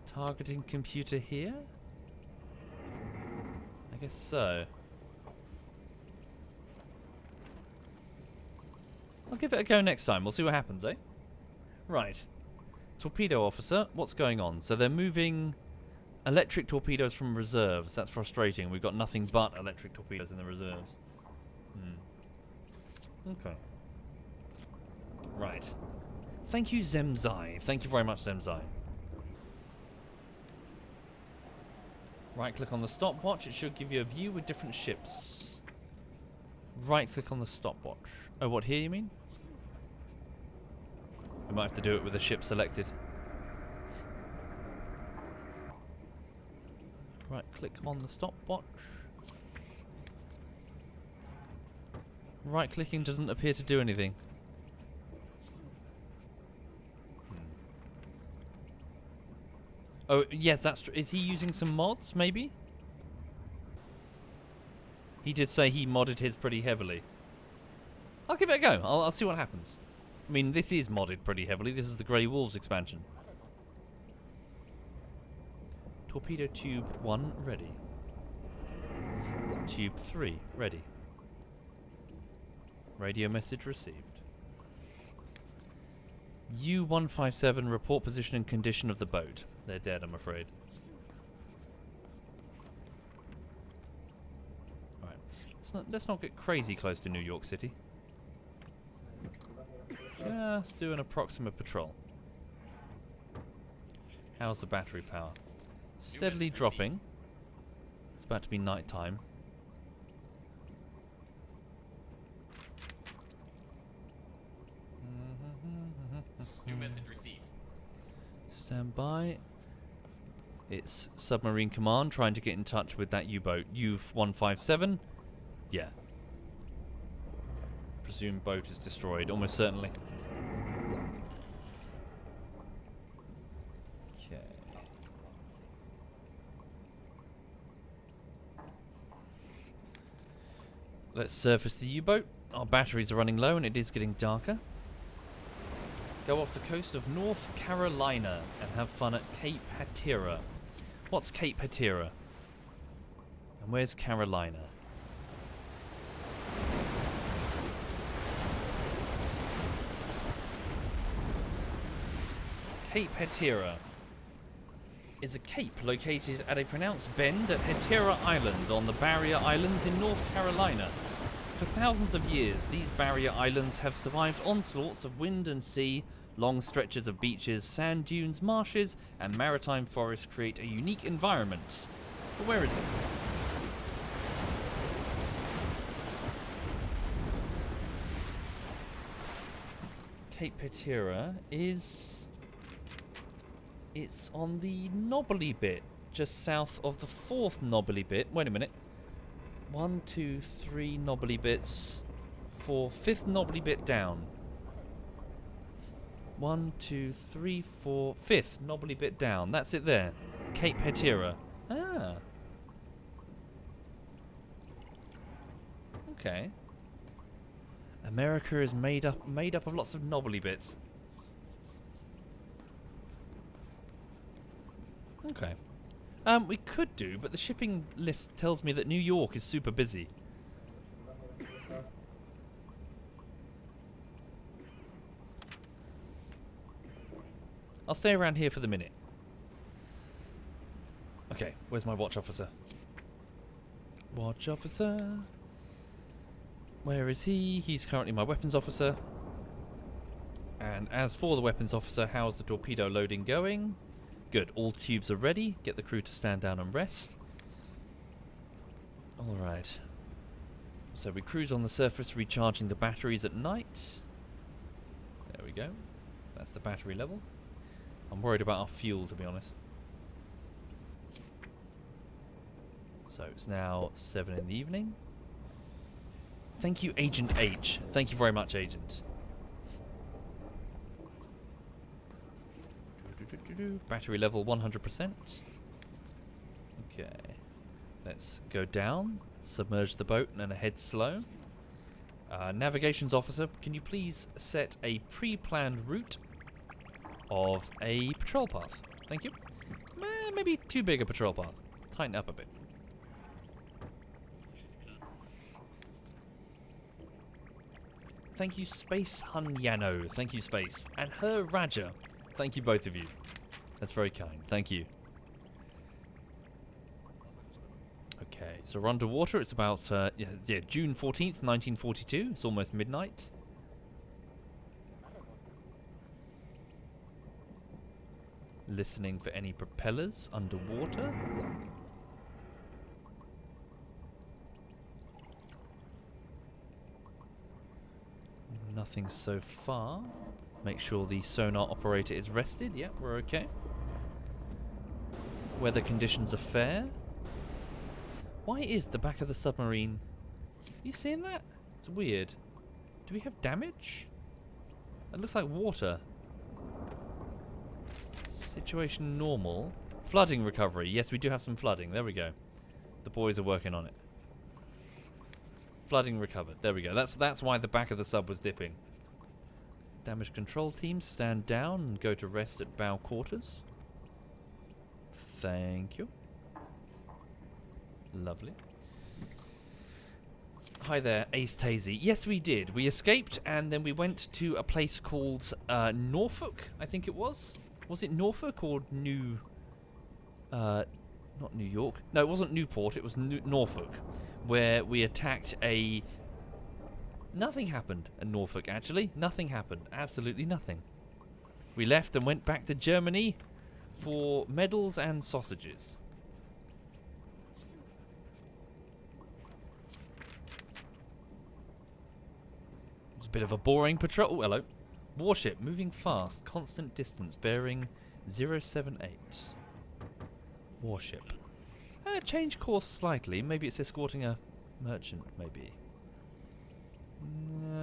Speaker 1: targeting computer here? I guess so. I'll give it a go next time. We'll see what happens, eh? Right. Torpedo officer, what's going on? So they're moving electric torpedoes from reserves. That's frustrating. We've got nothing but electric torpedoes in the reserves. Okay. Right. Thank you, Zemzai. Thank you very much, Zemzai. Right-click on the stopwatch. It should give you a view with different ships. Right-click on the stopwatch. Oh, what, here you mean? We might have to do it with the ship selected. Right-click on the stopwatch. Right-clicking doesn't appear to do anything. Oh, yes, that's true. Is he using some mods, maybe? He did say he modded his pretty heavily. I'll give it a go. I'll see what happens. I mean, this is modded pretty heavily. This is the Grey Wolves expansion. Torpedo tube 1 ready. Tube 3 ready. Radio message received. U-157 report position and condition of the boat. They're dead, I'm afraid. Right. Let's not get crazy close to New York City. Just do an approximate patrol. How's the battery power? Steadily dropping. It's about to be night time.
Speaker 4: New message received.
Speaker 1: Stand by. It's submarine command trying to get in touch with that U-boat. U-157. Yeah. Presumed boat is destroyed, almost certainly. Okay. Let's surface the U-boat. Our batteries are running low and it is getting darker. Go off the coast of North Carolina and have fun at Cape Hatteras. What's Cape Hatteras? And where's Carolina? Cape Hatteras is a cape located at a pronounced bend at Hatteras Island on the Barrier Islands in North Carolina. For thousands of years, these barrier islands have survived onslaughts of wind and sea. Long stretches of beaches, sand dunes, marshes, and maritime forests create a unique environment. But where is it? Cape Hatteras is... It's on the knobbly bit, just south of the 4th knobbly bit. Wait a minute. 1, 2, 3 knobbly bits. 4, 5th knobbly bit down. 1, 2, 3, 4, 5th knobbly bit down. That's it there. Cape Hatteras. Ah. Okay. America is made up of lots of knobbly bits. Okay. We could do, but the shipping list tells me that New York is super busy. I'll stay around here for the minute. Okay, where's my watch officer? Watch officer. Where is he? He's currently my weapons officer. And as for the weapons officer, how's the torpedo loading going? Good, all tubes are ready. Get the crew to stand down and rest. Alright. So we cruise on the surface, recharging the batteries at night. There we go. That's the battery level. I'm worried about our fuel, to be honest. So it's now 7 in the evening. Thank you, Agent H. Thank you very much, Agent. Battery level 100%. Okay. Let's go down, submerge the boat, and then head slow. Navigations officer, can you please set a pre-planned route of a patrol path? Thank you. Maybe too big a patrol path. Tighten up a bit. Thank you, Space Hunyano. Thank you, Space. And Her Raja. Thank you, both of you. That's very kind. Thank you. Okay, so we're underwater. It's about June 14th, 1942. It's almost midnight. Listening for any propellers underwater. Nothing so far. Make sure the sonar operator is rested. Yeah, we're okay. Weather conditions are fair. Why is the back of the submarine... You seeing that? It's weird. Do we have damage? It looks like water. Situation normal. Flooding recovery. Yes, we do have some flooding. There we go. The boys are working on it. Flooding recovered. There we go. That's why the back of the sub was dipping. Damage control team, stand down and go to rest at bow quarters. Thank you. Lovely. Hi there, Ace Tazy. Yes, we did. We escaped and then we went to a place called Norfolk, I think it was. Was it Norfolk or not New York? No, it wasn't Newport. It was Norfolk, where we attacked a... Nothing happened in Norfolk, actually. Nothing happened. Absolutely nothing. We left and went back to Germany for medals and sausages. It's a bit of a boring patrol. Oh, hello. Warship moving fast. Constant distance. Bearing 078. Warship. Change course slightly. Maybe it's escorting a merchant, maybe.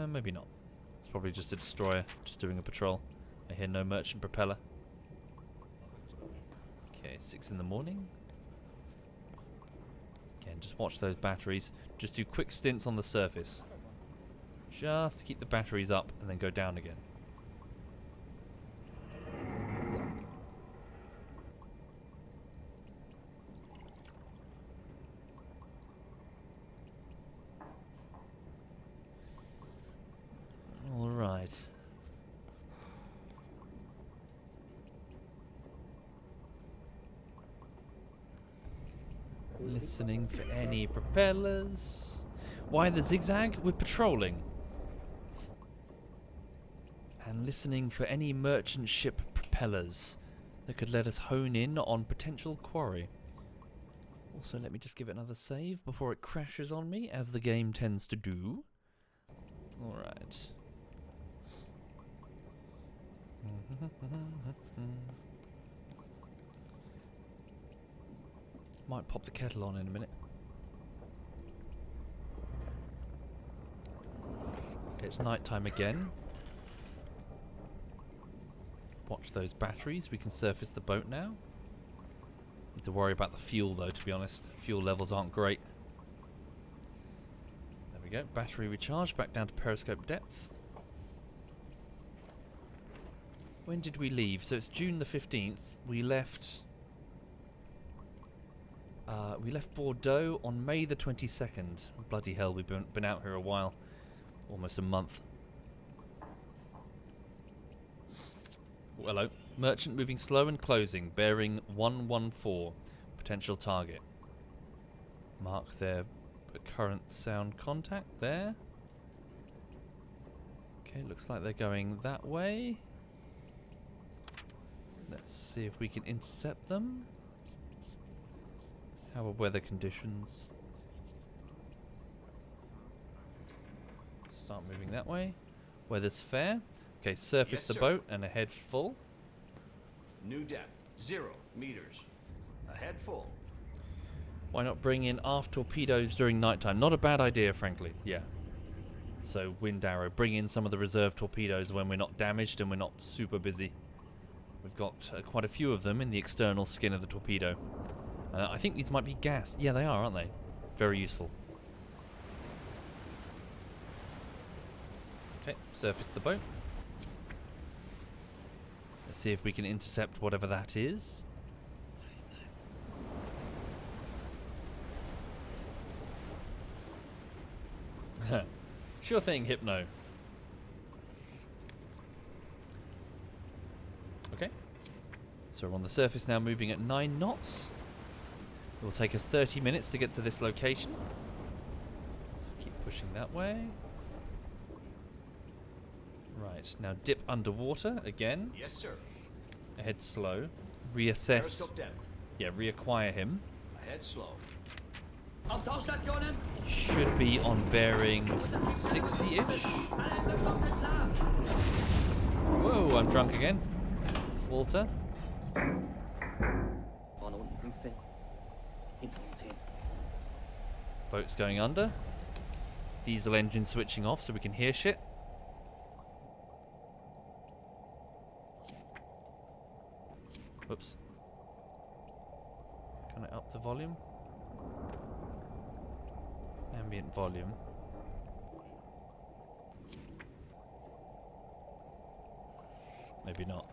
Speaker 1: Maybe not. It's probably just a destroyer, just doing a patrol. I hear no merchant propeller. Okay, 6 in the morning. Again, just watch those batteries. Just do quick stints on the surface. Just to keep the batteries up and then go down again. Listening for any propellers. Why the zigzag? We're patrolling. And listening for any merchant ship propellers that could let us hone in on potential quarry. Also, let me just give it another save before it crashes on me, as the game tends to do. Alright. Might pop the kettle on in a minute. It's nighttime again. Watch those batteries. We can surface the boat now. Need to worry about the fuel though, to be honest. Fuel levels aren't great. There we go. Battery recharged. Back down to periscope depth. When did we leave? So it's June the 15th. We left Bordeaux on May the 22nd. Bloody hell, we've been out here a while. Almost a month. Hello. Merchant moving slow and closing. Bearing 114. Potential target. Mark their current sound contact there. Okay, looks like they're going that way. Let's see if we can intercept them. How are weather conditions? Start moving that way. Weather's fair. Okay, surface
Speaker 2: Yes,
Speaker 1: the
Speaker 2: sir.
Speaker 1: boat and ahead full.
Speaker 2: New depth, 0 meters. Ahead full.
Speaker 1: Why not bring in aft torpedoes during nighttime? Not a bad idea, frankly. Yeah. So, wind arrow. Bring in some of the reserve torpedoes when we're not damaged and we're not super busy. We've got quite a few of them in the external skin of the torpedo. I think these might be gas. Yeah, they are, aren't they? Very useful. Okay, surface the boat. Let's see if we can intercept whatever that is. Sure thing, Hypno. Okay. So we're on the surface now, moving at 9 knots. It will take us 30 minutes to get to this location. So keep pushing that way. Right, now dip underwater again.
Speaker 2: Yes, sir.
Speaker 1: Ahead slow. Reassess.
Speaker 2: Periscope depth.
Speaker 1: Yeah, reacquire him.
Speaker 2: Ahead slow.
Speaker 5: Auf Tauchstationen!
Speaker 1: Should be on bearing 60-ish.
Speaker 5: Einrichtung sind klar!
Speaker 1: Whoa, I'm drunk again. Walter.
Speaker 6: Vorne unten 15. Hinten 10.
Speaker 1: Boat's going under. Diesel engine switching off so we can hear shit. Whoops. Can I up the volume? Ambient volume. Maybe not.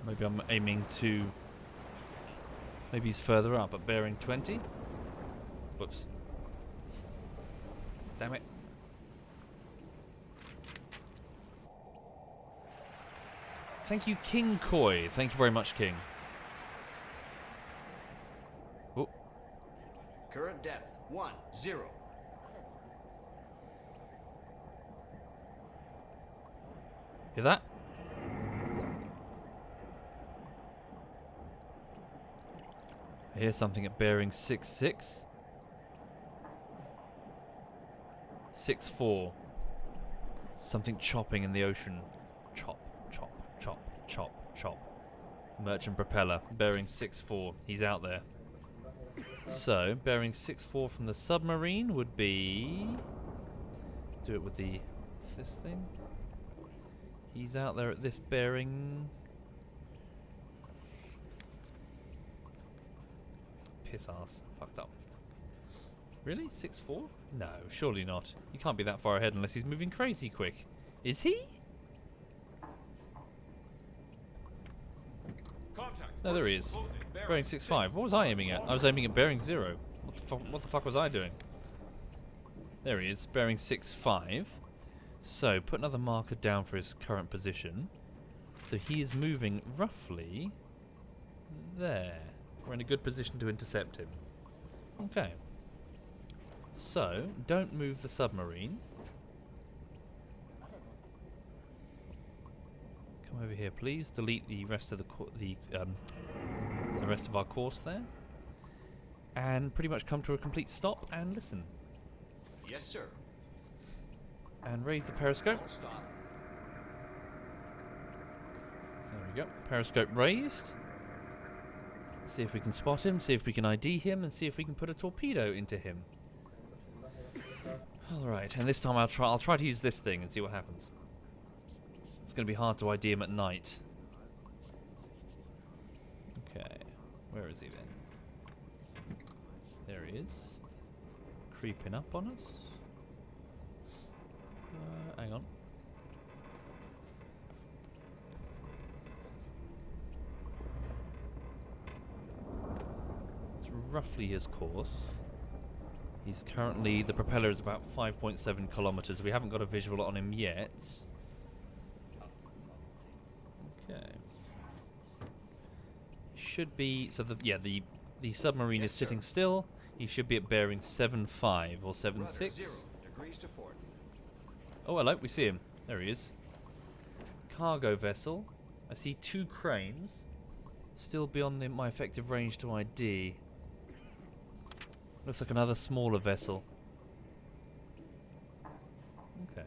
Speaker 1: Maybe I'm aiming to... Maybe he's further up, at bearing 20. Whoops. Damn it. Thank you, King Koi. Thank you very much, King. Oh,
Speaker 2: Current depth, 10.
Speaker 1: hear that? I hear something at bearing 66. 64. Something chopping in the ocean. Chop, chop, chop, chop, chop. Merchant propeller, bearing 64. He's out there. So, bearing 64 from the submarine would be... Do it with the... this thing. He's out there at this bearing... Piss ass. Fucked up. Really? 6'4"? No, surely not. You can't be that far ahead unless he's moving crazy quick. Is he?
Speaker 3: Contact.
Speaker 1: No, there he is. Bearing 6-5. What was I aiming at? I was aiming at bearing 0. What the fuck was I doing? There he is, bearing 6-5. So, put another marker down for his current position. So he is moving roughly there. We're in a good position to intercept him. Okay. So, don't move the submarine. Come over here, please. Delete the rest of the rest of our course there, and pretty much come to a complete stop and listen.
Speaker 2: Yes, sir.
Speaker 1: And raise the periscope.
Speaker 2: Don't stop.
Speaker 1: There we go. Periscope raised. See if we can spot him. See if we can ID him, and see if we can put a torpedo into him. All right, and this time I'll try to use this thing and see what happens. It's going to be hard to ID him at night. Okay, where is he then? There he is. Creeping up on us. Hang on. It's roughly his course. He's currently, the propeller is about 5.7 kilometers. We haven't got a visual on him yet. Okay. Should be, so the submarine
Speaker 2: Yes,
Speaker 1: is sitting
Speaker 2: sir.
Speaker 1: still. He should be at bearing 7.5 or 7.6.
Speaker 2: Rudder 0 degrees to port.
Speaker 1: Oh, hello, we see him. There he is. Cargo vessel. I see 2 cranes. Still beyond my effective range to ID. Looks like another smaller vessel. Okay.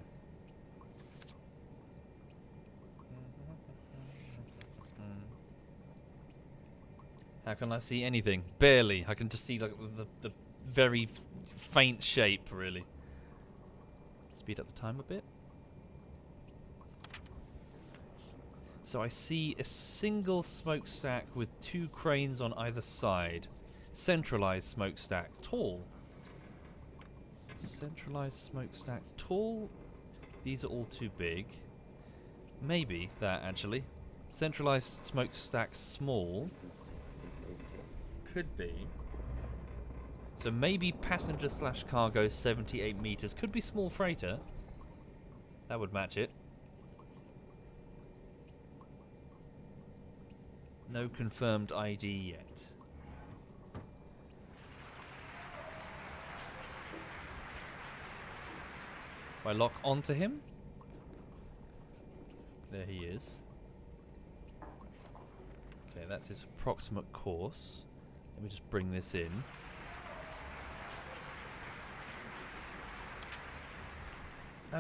Speaker 1: How can I see anything? Barely. I can just see like the very faint shape, really. Speed up the time a bit. So I see a single smokestack with 2 cranes on either side. Centralized smokestack. Tall. Centralized smokestack. Tall. These are all too big. Maybe that, actually. Centralized smokestack small. Could be. So maybe passenger / cargo 78 meters. Could be small freighter. That would match it. No confirmed ID yet. If I lock onto him. There he is. Okay, that's his approximate course. Let me just bring this in.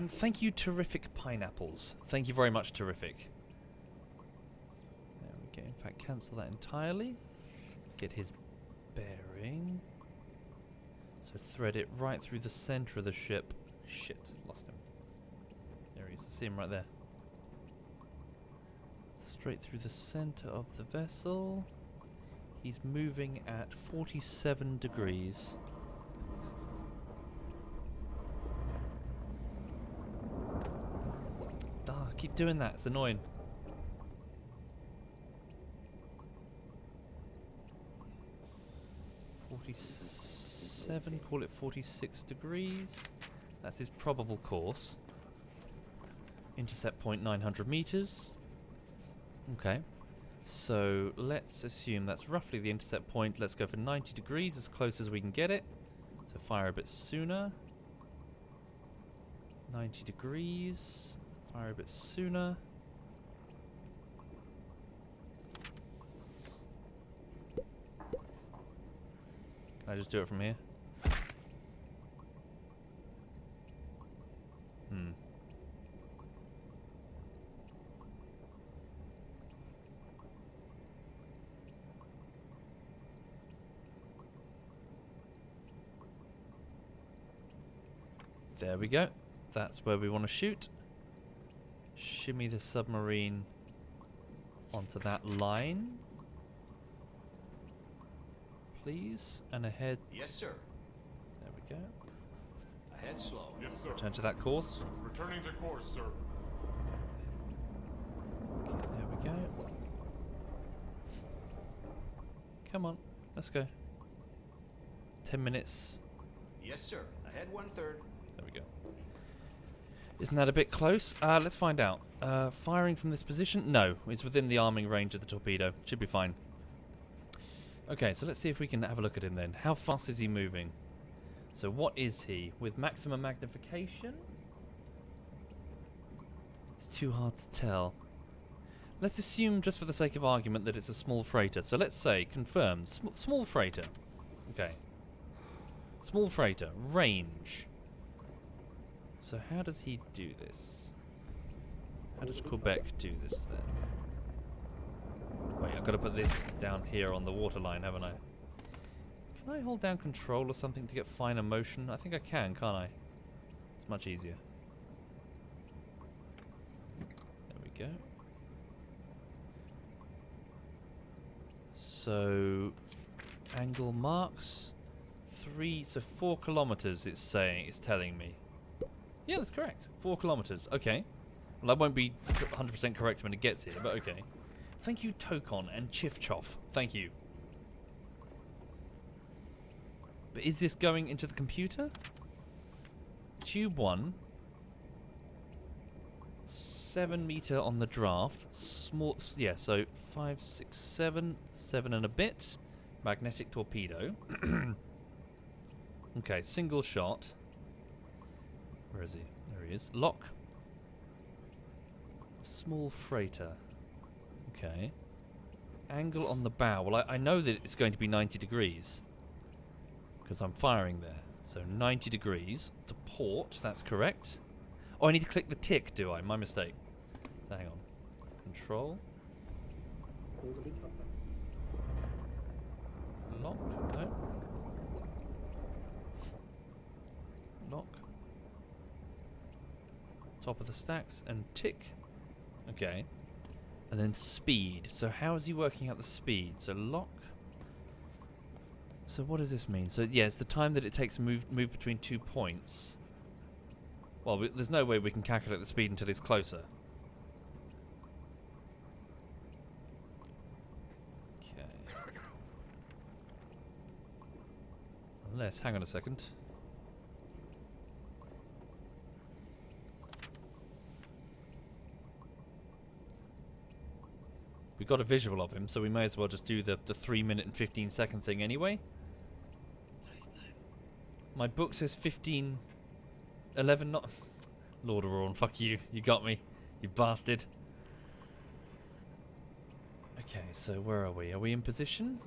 Speaker 1: Thank you, Terrific Pineapples. Thank you very much, Terrific. There we go. In fact, cancel that entirely. Get his bearing. So thread it right through the center of the ship. Shit, lost him. There he is. See him right there. Straight through the center of the vessel. He's moving at 47 degrees. Ah, keep doing that. It's annoying. Call it 46 degrees. That's his probable course. Intercept point 900 meters. Okay. So let's assume that's roughly the intercept point. Let's go for 90 degrees, as close as we can get it. So fire a bit sooner. 90 degrees. Fire a bit sooner. Can I just do it from here? There we go. That's where we want to shoot. Shimmy the submarine onto that line. Please. And ahead.
Speaker 2: Yes, sir.
Speaker 1: There we go.
Speaker 2: Ahead slow.
Speaker 3: Yes, sir.
Speaker 1: Return to that course.
Speaker 3: Returning to course, sir.
Speaker 1: Okay, there we go. Come on. Let's go. 10 minutes.
Speaker 2: Yes, sir. Ahead 1/3.
Speaker 1: There we go. Isn't that a bit close? Let's find out. Firing from this position? No. It's within the arming range of the torpedo. Should be fine. Okay, so let's see if we can have a look at him then. How fast is he moving? So what is he? With maximum magnification? It's too hard to tell. Let's assume, just for the sake of argument, that it's a small freighter. So let's say, confirmed, small freighter. Okay. Small freighter. Range. So how does he do this? How does Quebec do this then? Wait, I've got to put this down here on the waterline, haven't I? Can I hold down control or something to get finer motion? I think I can, can't I? It's much easier. There we go. So, angle marks 4 kilometers. It's telling me. Yeah, that's correct. 4 kilometers. Okay. Well, I won't be 100% correct when it gets here, but okay. Thank you, Tokon and Chifchoff. Thank you. But is this going into the computer? Tube 1. 7 meter on the draft. Small, yeah, so 5, 6, 7. 7 and a bit. Magnetic torpedo. Okay, single shot. Where is he? There he is. Lock. Small freighter. Okay. Angle on the bow. Well, I know that it's going to be 90 degrees. Because I'm firing there. So 90 degrees to port. That's correct. Oh, I need to click the tick, do I? My mistake. So hang on. Control. Lock. No. Lock. Top of the stacks and tick. Okay. And then speed. So how is he working out the speed? So lock. So what does this mean? So yeah, it's the time that it takes to move between 2 points. Well, there's no way we can calculate the speed until it's closer. Okay. Unless, hang on a second. We've got a visual of him, so we may as well just do the 3 minute and 15 second thing anyway. My book says 15... 11 not... Lord of Rawn, fuck you. You got me. You bastard. Okay, so where are we? Are we in position?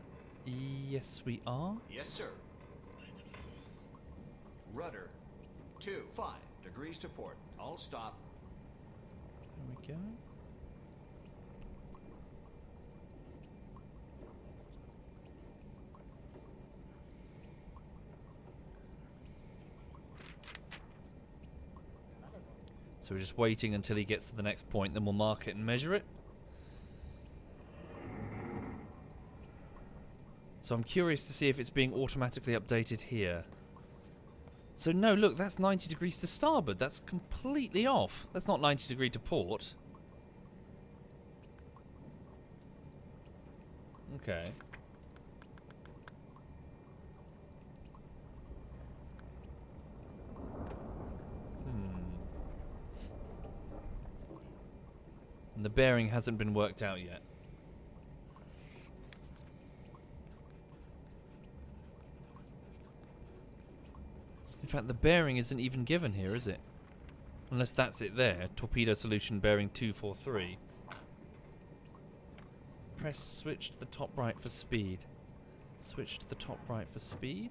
Speaker 1: Yes, we are.
Speaker 2: Yes, sir. Rudder 5 degrees to port. All stop.
Speaker 1: There we go. So we're just waiting until he gets to the next point, then we'll mark it and measure it. So I'm curious to see if it's being automatically updated here. So no, look, that's 90 degrees to starboard. That's completely off. That's not 90 degree to port. Okay. And the bearing hasn't been worked out yet. In fact, the bearing isn't even given here, is it? Unless that's it there. Torpedo solution bearing 243. Press switch to the top right for speed. Switch to the top right for speed.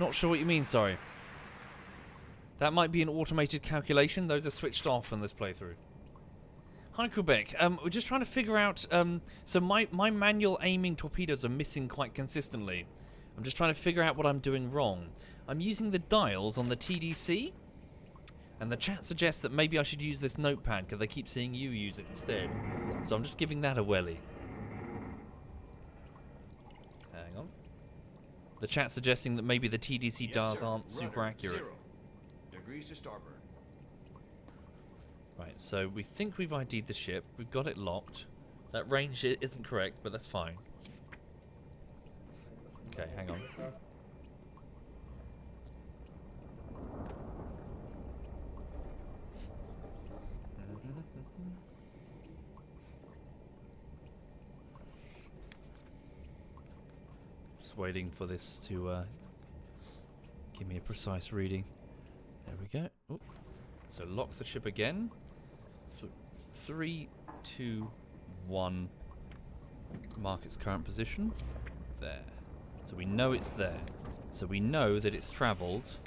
Speaker 1: Not sure what you mean, sorry. That might be an automated calculation. Those are switched off in this playthrough. Hi, Quebec. We're just trying to figure out... so my manual aiming torpedoes are missing quite consistently. I'm just trying to figure out what I'm doing wrong. I'm using the dials on the TDC. And the chat suggests that maybe I should use this notepad because they keep seeing you use it instead. So I'm just giving that a welly. Hang on. The chat suggesting that maybe the TDC dials aren't super accurate.
Speaker 2: 0 degrees to starboard.
Speaker 1: Right, so we think we've ID'd the ship. We've got it locked. That range isn't correct, but that's fine. Okay, hang on. Just waiting for this to give me a precise reading. There we go. Oop. So lock the ship again. 3, 2, 1. Mark its current position. There. So we know it's there. So we know that it's travelled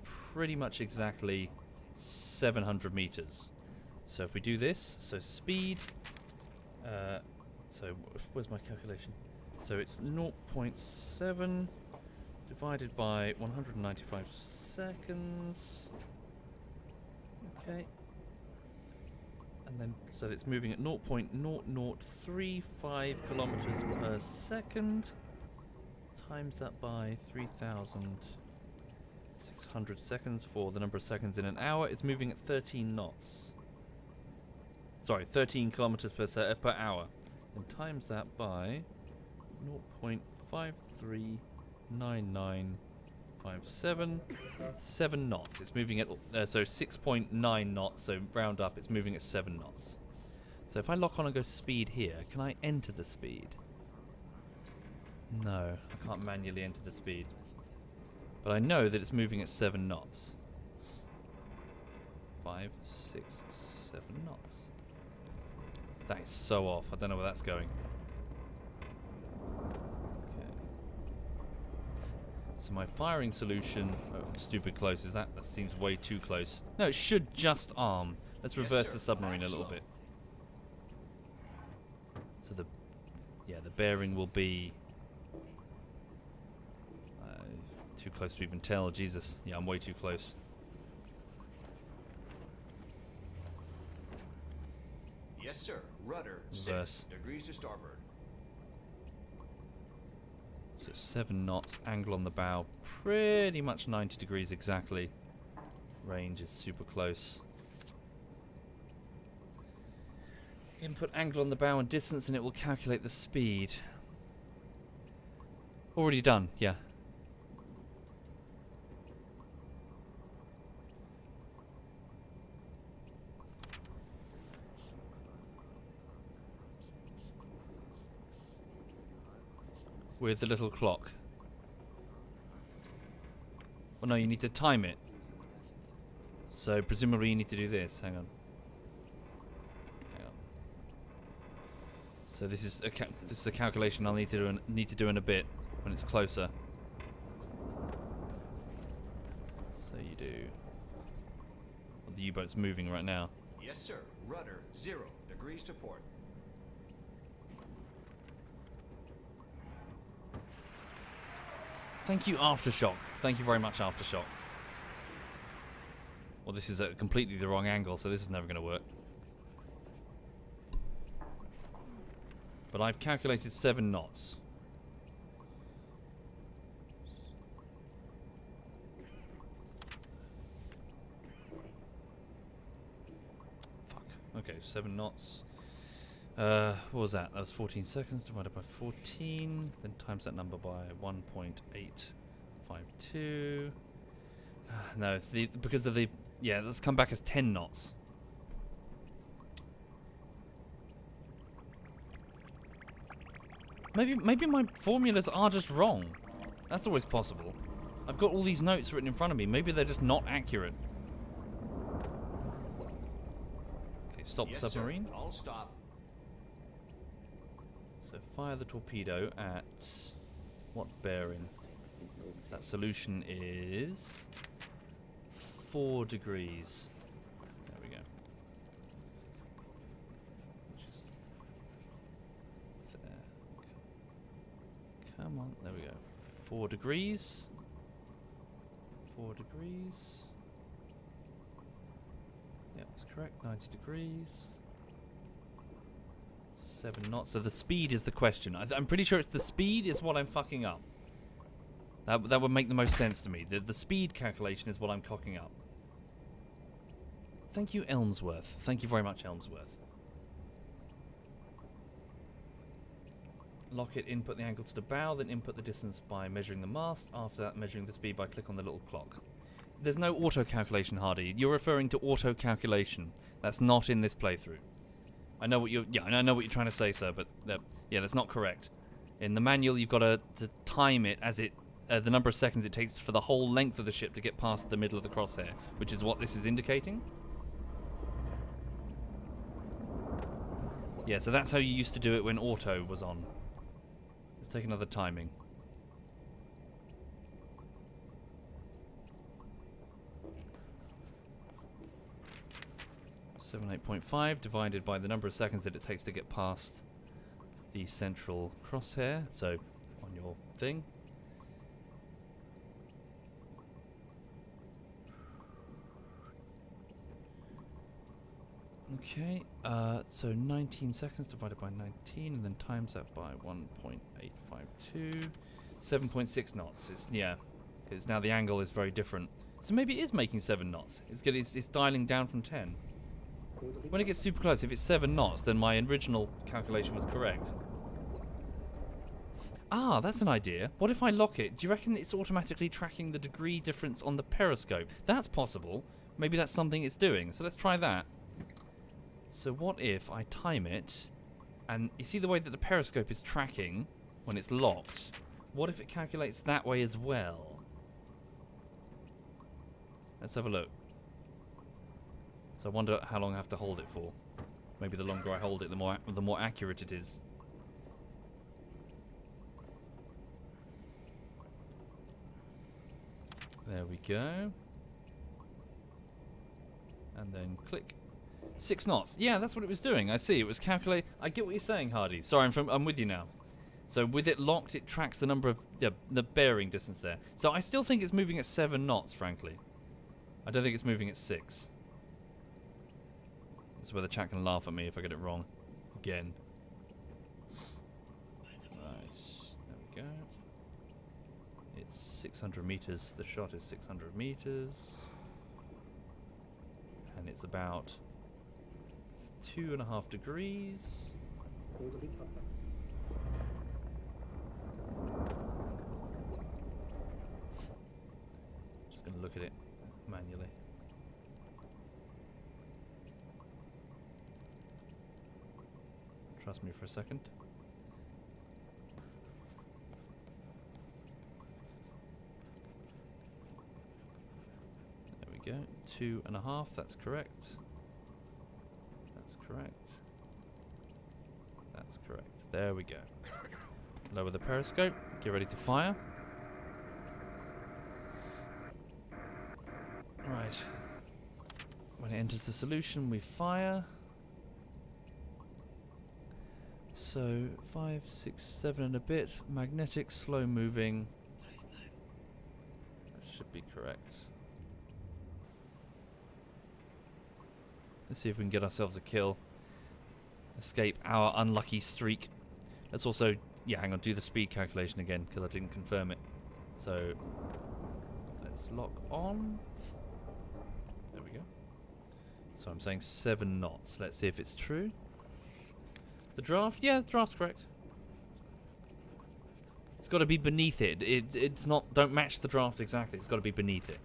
Speaker 1: pretty much exactly 700 meters. So if we do this, so speed, where's my calculation? So it's 0.7 divided by 195 seconds. Okay. And then, so it's moving at 0.0035 kilometers per second. Times that by 3,600 seconds for the number of seconds in an hour. It's moving at 13 knots. Sorry, 13 kilometers per hour. And times that by 0.539957. 7 knots. It's moving at so 6.9 knots. So round up, it's moving at 7 knots. So if I lock on and go speed here, can I enter the speed? No, I can't manually enter the speed. But I know that it's moving at 7 knots. 5, 6, 7 knots. That is so off. I don't know where that's going. Okay. So my firing solution... Oh, stupid close. Is that seems way too close. No, it should just arm. Let's reverse the submarine a little bit. So the bearing will be... too close to even tell. Jesus. Yeah, I'm way too close.
Speaker 2: Yes, sir. Rudder
Speaker 1: Reverse.
Speaker 2: 6 degrees to starboard.
Speaker 1: So 7 knots, angle on the bow, pretty much 90 degrees exactly. Range is super close. Input angle on the bow and distance and it will calculate the speed. Already done, yeah. With the little clock. Well, no, you need to time it. So presumably you need to do this. Hang on. Hang on. So this is a calculation I'll need to do in a bit when it's closer. So you do. Well, the U-boat's moving right now.
Speaker 2: Yes, sir. Rudder 0 degrees to port.
Speaker 1: Thank you, Aftershock. Thank you very much, Aftershock. Well, this is at completely the wrong angle, so this is never going to work. But I've calculated 7 knots. Fuck. Okay, 7 knots. What was that? That was 14 seconds divided by 14. Then times that number by 1.852. No, because of the... Yeah, let's come back as 10 knots. Maybe my formulas are just wrong. That's always possible. I've got all these notes written in front of me. Maybe they're just not accurate. Okay, stop the submarine.
Speaker 2: Sir. All stop.
Speaker 1: So fire the torpedo at what bearing? That solution is 4 degrees. There we go. Which is there. Come on, there we go. 4 degrees. 4 degrees. Yeah, that's correct. 90 degrees. 7 knots. So the speed is the question. I'm pretty sure it's the speed is what I'm fucking up. That would make the most sense to me. The speed calculation is what I'm cocking up. Thank you, Elmsworth. Thank you very much, Elmsworth. Lock it, input the angle to the bow, then input the distance by measuring the mast. After that, measuring the speed by click on the little clock. There's no auto calculation, Hardy. You're referring to auto calculation. That's not in this playthrough. I know what you're. Yeah, I know what you're trying to say, sir. But yeah, that's not correct. In the manual, you've got to time it as it the number of seconds it takes for the whole length of the ship to get past the middle of the crosshair, which is what this is indicating. Yeah, so that's how you used to do it when auto was on. Let's take another timing. 78.5 divided by the number of seconds that it takes to get past the central crosshair. So, on your thing. Okay, so 19 seconds divided by 19, and then times that by 1.852. 7.6 knots. Yeah, because now the angle is very different. So maybe it is making 7 knots. It's dialing down from 10. When it gets super close, if it's 7 knots, then my original calculation was correct. Ah, that's an idea. What if I lock it? Do you reckon it's automatically tracking the degree difference on the periscope? That's possible. Maybe that's something it's doing. So let's try that. So what if I time it, and you see the way that the periscope is tracking when it's locked? What if it calculates that way as well? Let's have a look. So I wonder how long I have to hold it for. Maybe the longer I hold it, the more accurate it is. There we go. And then click. 6 knots. Yeah, that's what it was doing. I see. It was calculate. I get what you're saying, Hardy. Sorry, I'm with you now. So with it locked, it tracks the number of the bearing distance there. So I still think it's moving at 7 knots, frankly. I don't think it's moving at 6. This is where the chat can laugh at me if I get it wrong. Again. Right. There we go. It's 600 meters. The shot is 600 meters. And it's about 2.5 degrees. Just going to look at it manually. Trust me for a second. There we go. 2.5, that's correct. That's correct. That's correct. There we go. Lower the periscope. Get ready to fire. Right. When it enters the solution, we fire. So 5, 6, 7 and a bit. Magnetic, slow moving. That should be correct. Let's see if we can get ourselves a kill. Escape our unlucky streak. Let's also, yeah, hang on, do the speed calculation again because I didn't confirm it. So let's lock on. There we go. So I'm saying 7 knots. Let's see if it's true. The draft? Yeah, the draft's correct. It's got to be beneath it. It's not, don't match the draft exactly. It's got to be beneath it.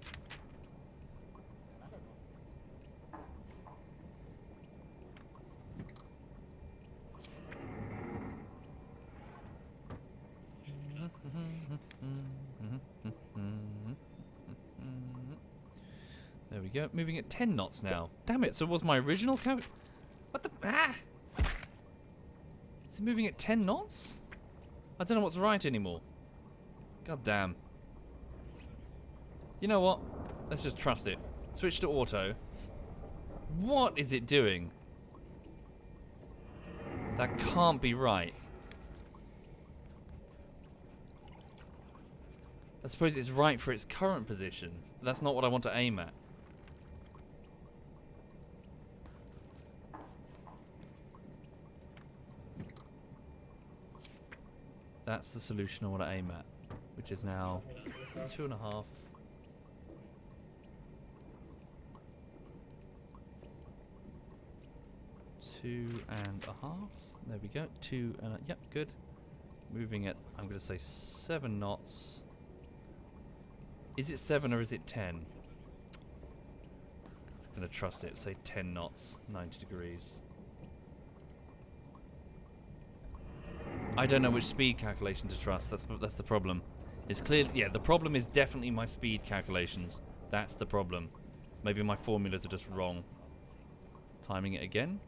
Speaker 1: There we go. Moving at 10 knots now. Damn it, so was my original count? What the? Ah! Is it moving at 10 knots? I don't know what's right anymore. God damn. You know what? Let's just trust it. Switch to auto. What is it doing? That can't be right. I suppose it's right for its current position. But that's not what I want to aim at. That's the solution I want to aim at, which is now 2.5. Two and a half. There we go. 2 and yep, good. moving at, I'm going to say 7 knots. Is it 7 or is it 10? I'm going to trust it. Say 10 knots, 90 degrees. I don't know which speed calculation to trust. That's the problem. It's clear. Yeah, the problem is definitely my speed calculations. That's the problem. Maybe my formulas are just wrong. Timing it again.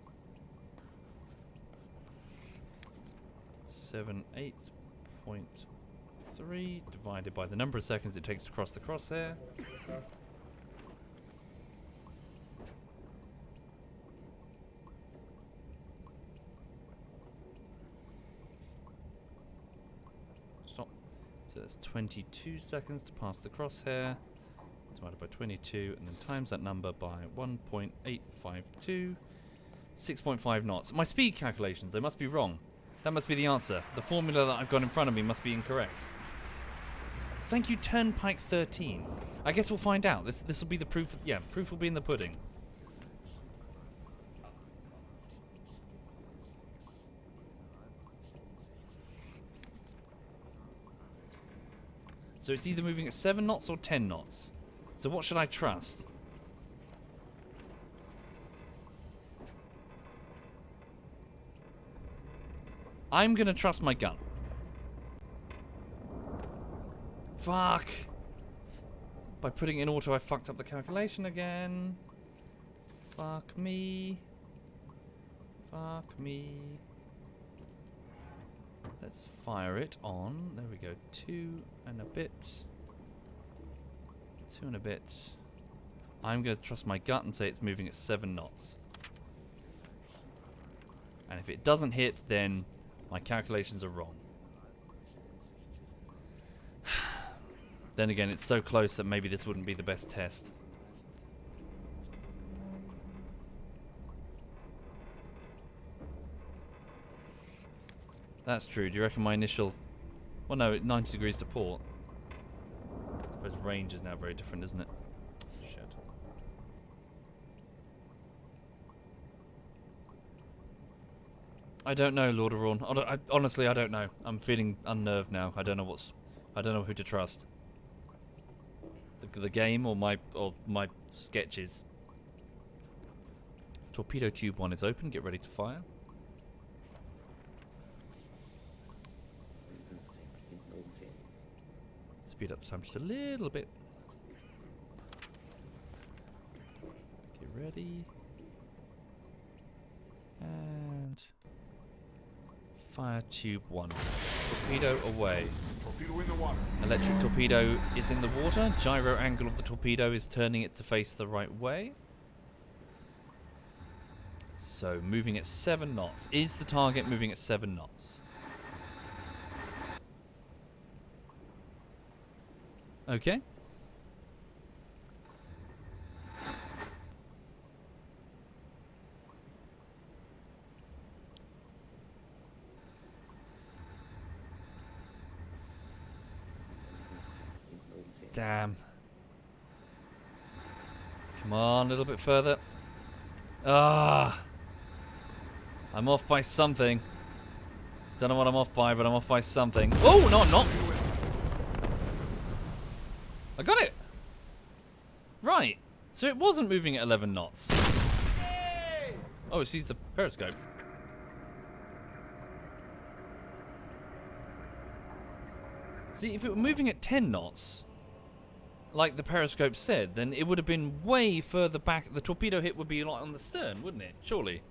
Speaker 1: 78.3 divided by the number of seconds it takes to cross the crosshair. Stop. So that's 22 seconds to pass the crosshair. Divided by 22, and then times that number by 1.852. 6.5 knots. My speed calculations, they must be wrong. That must be the answer. The formula that I've got in front of me must be incorrect. Thank you, Turnpike 13. I guess we'll find out. This will be the proof. Yeah, proof will be in the pudding. So it's either moving at 7 knots or 10 knots. So what should I trust? I'm gonna trust my gut. Fuck. By putting it in auto, I fucked up the calculation again. Fuck me. Fuck me. Let's fire it on. There we go. 2 and a bit. 2 and a bit. I'm going to trust my gut and say it's moving at 7 knots. And if it doesn't hit, then my calculations are wrong. Then again, it's so close that maybe this wouldn't be the best test. That's true. Do you reckon my initial... Well, no, 90 degrees to port. I suppose range is now very different, isn't it? Shit. I don't know, Lord of Rawn. Honestly, I don't know. I'm feeling unnerved now. I don't know who to trust. The game or my sketches. Torpedo tube 1 is open. Get ready to fire. Speed up time just a little bit. Get ready. And fire tube 1. Torpedo away.
Speaker 3: Torpedo in the water.
Speaker 1: Electric torpedo is in the water. Gyro angle of the torpedo is turning it to face the right way. So moving at 7 knots. Is the target moving at 7 knots? Okay. Damn. Come on, a little bit further. Ah. I'm off by something. Don't know what I'm off by, but I'm off by something. Oh, no, I'm not. I got it! Right. So it wasn't moving at 11 knots. Oh, it sees the periscope. See, if it were moving at 10 knots, like the periscope said, then it would have been way further back. The torpedo hit would be like on the stern, wouldn't it? Surely.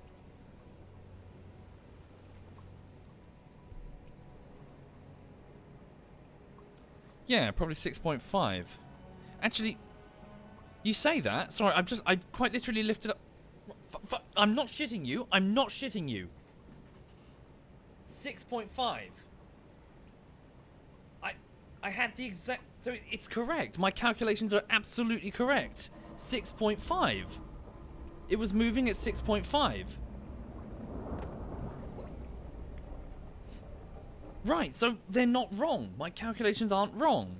Speaker 1: Yeah, probably 6.5. Actually, you say that. Sorry, I quite literally lifted up. I'm not shitting you. I'm not shitting you. 6.5. I had the exact. So it's correct. My calculations are absolutely correct. 6.5. It was moving at 6.5. Right, so they're not wrong. My calculations aren't wrong.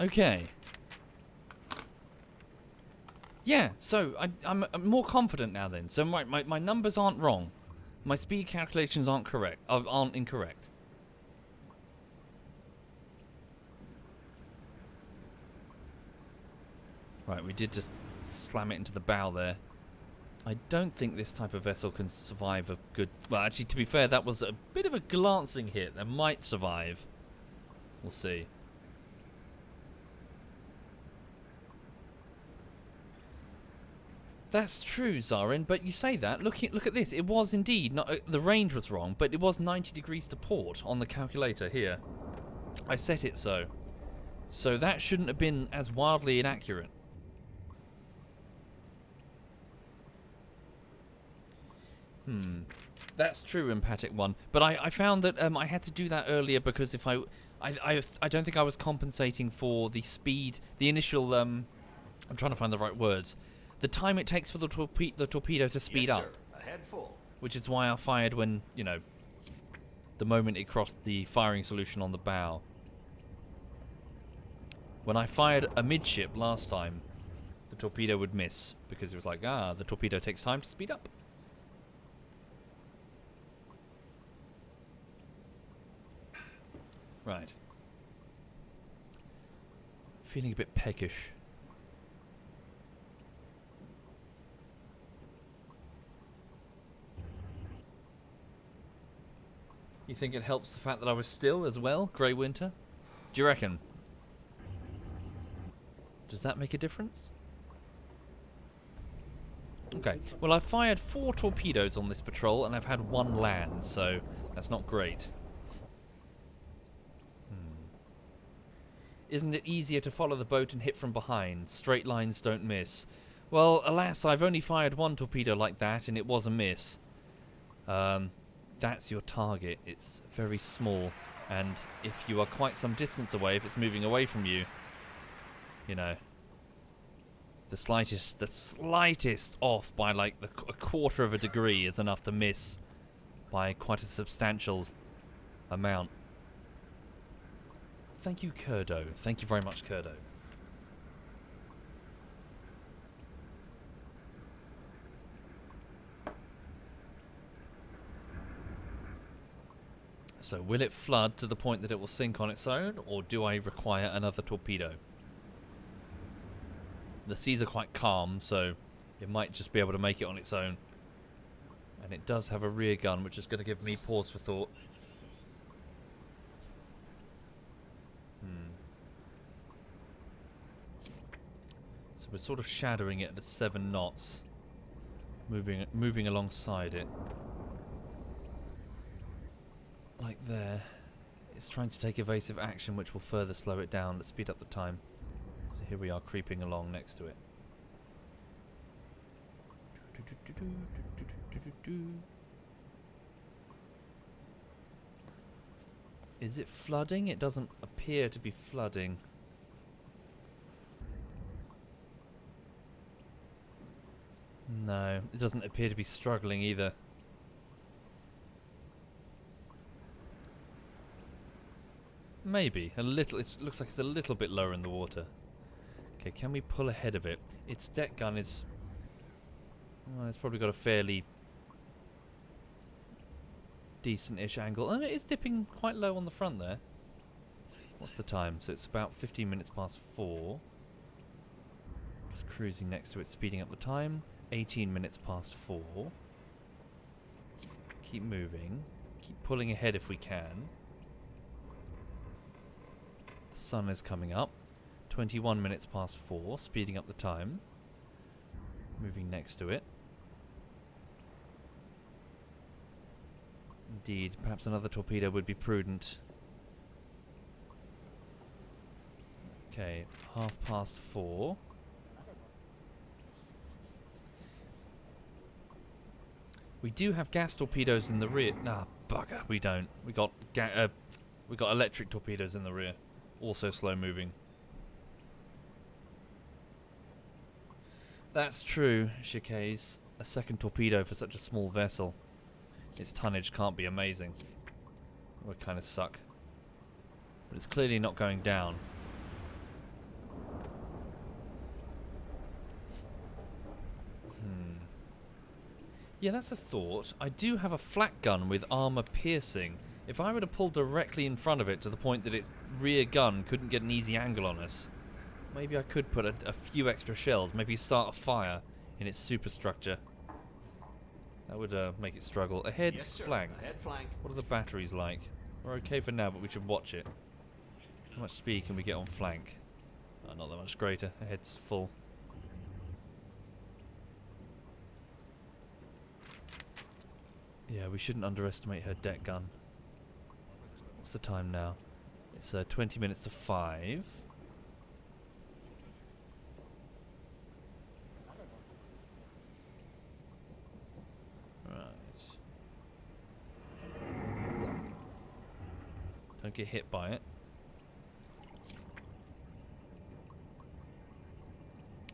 Speaker 1: Okay. Yeah, so I'm more confident now then. So my numbers aren't wrong. My speed calculations aren't correct. Aren't incorrect. Right, we did just slam it into the bow there. I don't think this type of vessel can survive a good... Well, actually, to be fair, that was a bit of a glancing hit. That might survive. We'll see. That's true, Zarin, but you say that. Look at this. It was indeed... Not, the range was wrong, but it was 90 degrees to port on the calculator here. I set it so. So that shouldn't have been as wildly inaccurate. That's true, Empathic One. But I found that I had to do that earlier because if I don't think I was compensating for the speed, the initial. I'm trying to find the right words. The time it takes for the torpedo to speed
Speaker 2: yes,
Speaker 1: up.
Speaker 2: Sir. Ahead full.
Speaker 1: Which is why I fired when, you know, the moment it crossed the firing solution on the bow. When I fired amidship last time, the torpedo would miss because it was like, the torpedo takes time to speed up. Right. Feeling a bit peckish. You think it helps the fact that I was still as well, Grey Winter? Do you reckon? Does that make a difference? Okay, well I've fired 4 torpedoes on this patrol and I've had 1 land, so that's not great. Isn't it easier to follow the boat and hit from behind? Straight lines don't miss. Well, alas, I've only fired 1 torpedo like that, and it was a miss. That's your target. It's very small, and if you are quite some distance away, if it's moving away from you, you know, the slightest off by like a quarter of a degree is enough to miss by quite a substantial amount. Thank you, Kurdo. Thank you very much, Kurdo. So, will it flood to the point that it will sink on its own, or do I require another torpedo? The seas are quite calm, so it might just be able to make it on its own. And it does have a rear gun, which is going to give me pause for thought. So we're sort of shadowing it at 7 knots, moving alongside it, like there. It's trying to take evasive action, which will further slow it down to speed up the time. So here we are, creeping along next to it. Is it flooding? It doesn't appear to be flooding. No, it doesn't appear to be struggling either. Maybe a little. It looks like it's a little bit lower in the water. Okay, can we pull ahead of it? Its deck gun is... Well, it's probably got a fairly decent-ish angle. And it is dipping quite low on the front there. What's the time? So it's about 15 minutes past 4. Just cruising next to it, speeding up the time. 18 minutes past 4. Keep moving. Keep pulling ahead if we can. The sun is coming up. 21 minutes past 4, speeding up the time. Moving next to it. Indeed, perhaps another torpedo would be prudent. Okay, 4:30. We do have gas torpedoes in the rear. Nah, bugger, we don't. We got electric torpedoes in the rear, also slow moving. That's true, Chicays. A second torpedo for such a small vessel. Its tonnage can't be amazing. It would kind of suck. But it's clearly not going down. Yeah, that's a thought. I do have a flak gun with armor piercing. If I were to pull directly in front of it to the point that its rear gun couldn't get an easy angle on us, maybe I could put a few extra shells, maybe start a fire in its superstructure. That would make it struggle. Ahead
Speaker 2: Yes, sir.
Speaker 1: flank.
Speaker 2: Ahead flank.
Speaker 1: What are the batteries like? We're okay for now, but we should watch it. How much speed can we get on flank? Not that much greater. Ahead's full. Yeah, we shouldn't underestimate her deck gun. What's the time now? It's 20 minutes to 5. Right. Don't get hit by it.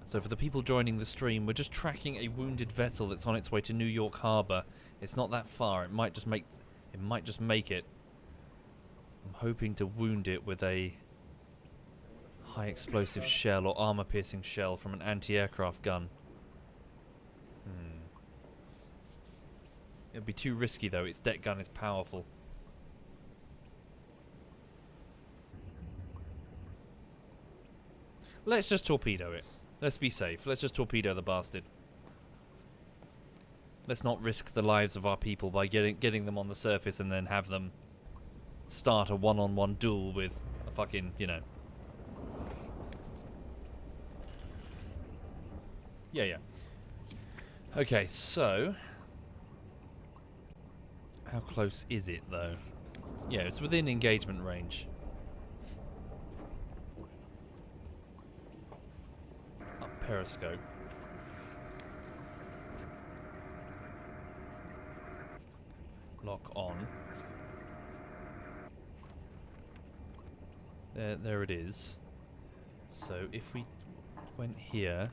Speaker 1: So for the people joining the stream, we're just tracking a wounded vessel that's on its way to New York Harbor. It's not that far. It might just make it. I'm hoping to wound it with a high explosive shell or armor piercing shell from an anti-aircraft gun. It'd be too risky though. Its deck gun is powerful. Let's just torpedo it. Let's be safe. Let's just torpedo the bastard. Let's not risk the lives of our people by getting them on the surface and then have them start a one-on-one duel with a fucking, you know. Yeah. Okay, so how close is it though? Yeah, it's within engagement range. Up periscope. Lock on. There it is. So if we went here,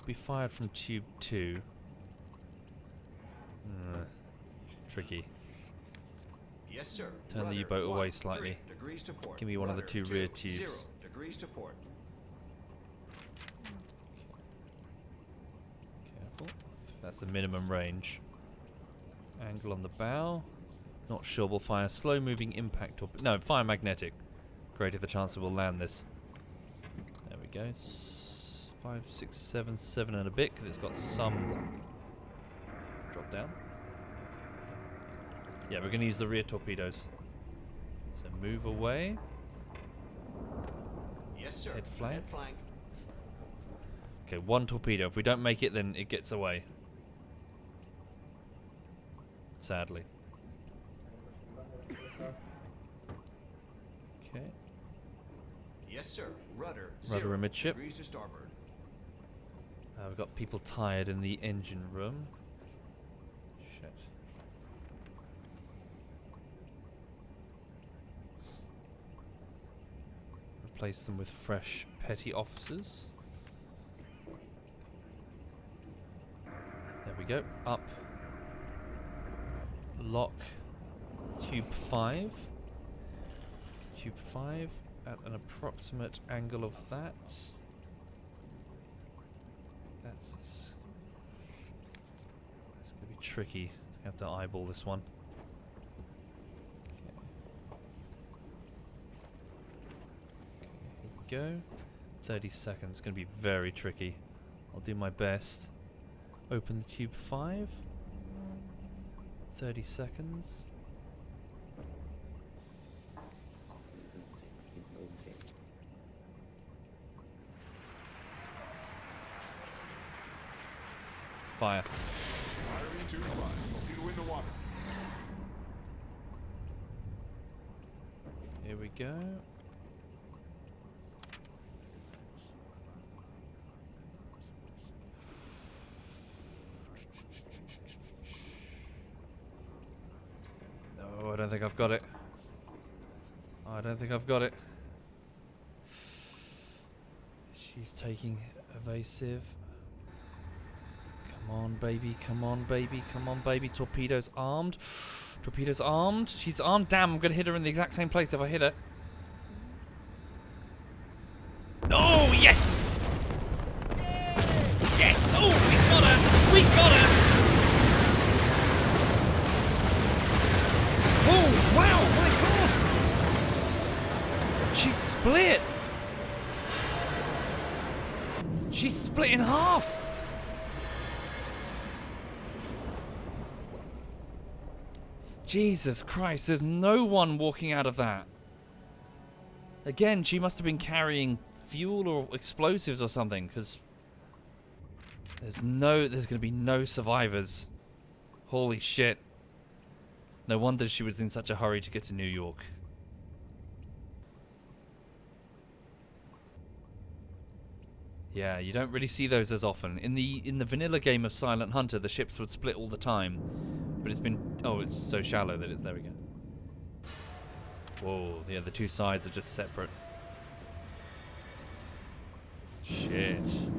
Speaker 1: we fired from tube 2. Tricky.
Speaker 2: Yes, sir.
Speaker 1: Turn the
Speaker 2: Rudder
Speaker 1: U-boat away
Speaker 2: 1,
Speaker 1: slightly.
Speaker 2: 3 degrees to port.
Speaker 1: Give me one of the
Speaker 2: Rudder
Speaker 1: 2 rear
Speaker 2: 2,
Speaker 1: tubes.
Speaker 2: 0 degrees to port.
Speaker 1: Careful. That's the minimum range. Angle on the bow. Not sure. We'll fire slow-moving impact or no, fire magnetic. Greater the chance that we'll land this. There we go. 5, 6, 7, 7 and a bit because it's got some drop down. Yeah, we're going to use the rear torpedoes. So move away.
Speaker 2: Yes, sir.
Speaker 1: Head flank.
Speaker 2: Head flank.
Speaker 1: Okay, 1 torpedo. If we don't make it, then it gets away. Sadly. Okay.
Speaker 2: Yes, sir. Rudder.
Speaker 1: Rudder
Speaker 2: 0
Speaker 1: amidship.
Speaker 2: degrees to starboard.
Speaker 1: We've got people tired in the engine room. Shit. Replace them with fresh petty officers. There we go. Up. Lock. Tube 5. Tube 5 at an approximate angle of that. It's going to be tricky. I have to eyeball this one. Okay, here we go. 30 seconds. Going to be very tricky. I'll do my best. Open the tube 5. 30 seconds. Fire.
Speaker 3: Firing tube 5. Torpedo in the water.
Speaker 1: Here we go. No, I don't think I've got it. I don't think I've got it. She's taking evasive. Come on, baby. Come on, baby. Come on, baby. Torpedo's armed. Torpedo's armed. She's armed. Damn, I'm going to hit her in the exact same place if I hit her. Oh, yes! Yes! Oh, we got her! We got her! split! She's split in half! Jesus Christ, there's no one walking out of that. Again, she must have been carrying fuel or explosives or something, because there's going to be no survivors. Holy shit. No wonder she was in such a hurry to get to New York. Yeah, you don't really see those as often. In the vanilla game of Silent Hunter, the ships would split all the time. But it's been... Oh, it's so shallow that it's... There we go. Whoa, yeah, the two sides are just separate. Shit.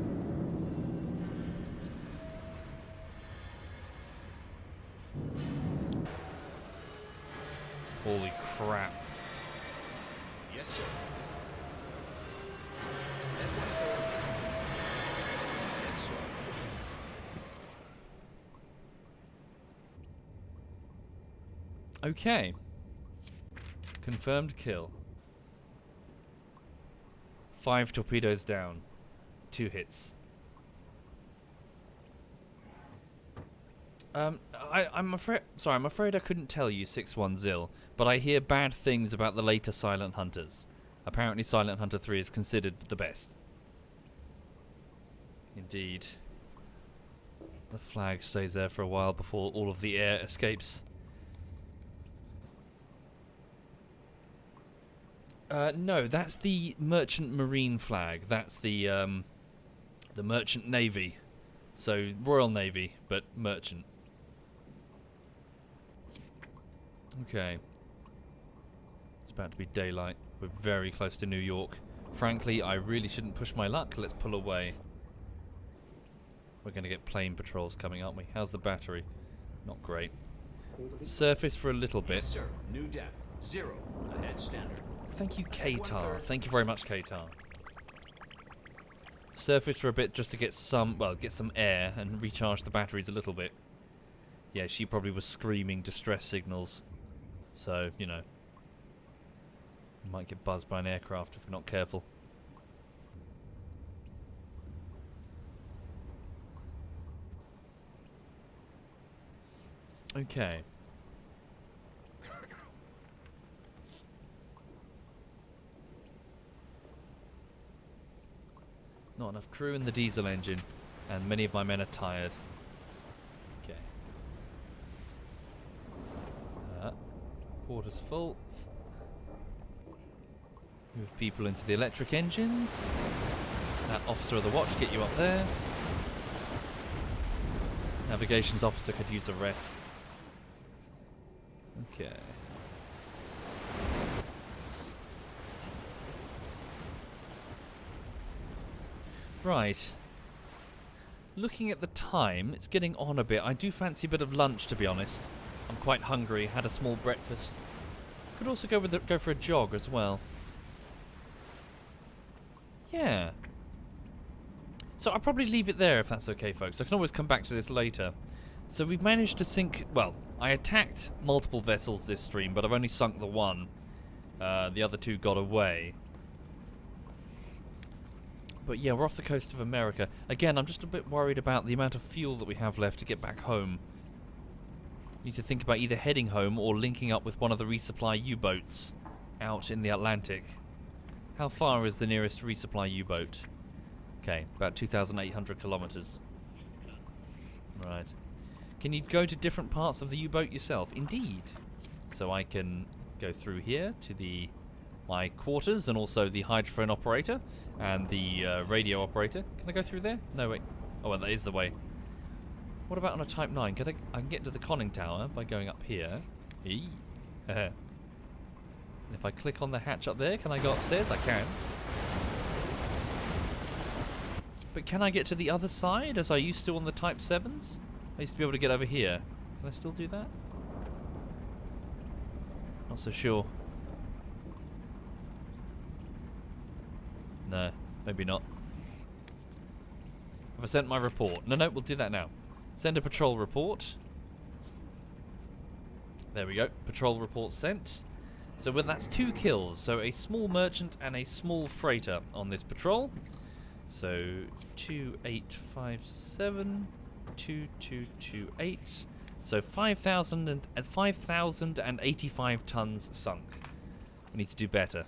Speaker 1: Holy crap.
Speaker 2: Yes, sir. Yes, sir.
Speaker 1: Okay. Confirmed kill. 5 torpedoes down. 2 hits. I'm afraid I couldn't tell you 6-1 Zil, but I hear bad things about the later Silent Hunters. Apparently Silent Hunter 3 is considered the best. Indeed. The flag stays there for a while before all of the air escapes. No, that's the Merchant Marine flag. That's the Merchant Navy. So, Royal Navy, but merchant. Okay. It's about to be daylight. We're very close to New York. Frankly, I really shouldn't push my luck. Let's pull away. We're going to get plane patrols coming, aren't we? How's the battery? Not great. Surface for a little bit.
Speaker 2: Yes, sir. New depth. 0. Ahead standard.
Speaker 1: Thank you, Qatar. Thank you very much, Qatar. Surface for a bit just to get some air and recharge the batteries a little bit. Yeah, she probably was screaming distress signals. So, you know. We might get buzzed by an aircraft if we're not careful. Okay. Not enough crew in the diesel engine, and many of my men are tired. Okay. Quarters full. Move people into the electric engines. That officer of the watch, get you up there. Navigations officer could use a rest. Okay. Right. Looking at the time, it's getting on a bit. I do fancy a bit of lunch, to be honest. I'm quite hungry. Had a small breakfast. Could also go for a jog as well. Yeah. So I'll probably leave it there if that's okay, folks. I can always come back to this later. So we've managed to sink... Well, I attacked multiple vessels this stream, but I've only sunk the one. The other two got away. But yeah, we're off the coast of America. Again, I'm just a bit worried about the amount of fuel that we have left to get back home. Need to think about either heading home or linking up with one of the resupply U-boats out in the Atlantic. How far is the nearest resupply U-boat? Okay, about 2,800 kilometers. Right. Can you go to different parts of the U-boat yourself? Indeed. So I can go through here to my quarters and also the hydrophone operator and the radio operator. Can I go through there? No, wait. Oh, well, that is the way. What about on a Type 9? I can get to the conning tower by going up here. Eee. If I click on the hatch up there, can I go upstairs? I can. But can I get to the other side as I used to on the Type 7s? I used to be able to get over here. Can I still do that? Not so sure. No, maybe not. Have I sent my report? No, we'll do that now. Send a patrol report. There we go. Patrol report sent. So that's 2 kills. So a small merchant and a small freighter on this patrol. So 2857, 2228. So 5,085 tons sunk. We need to do better.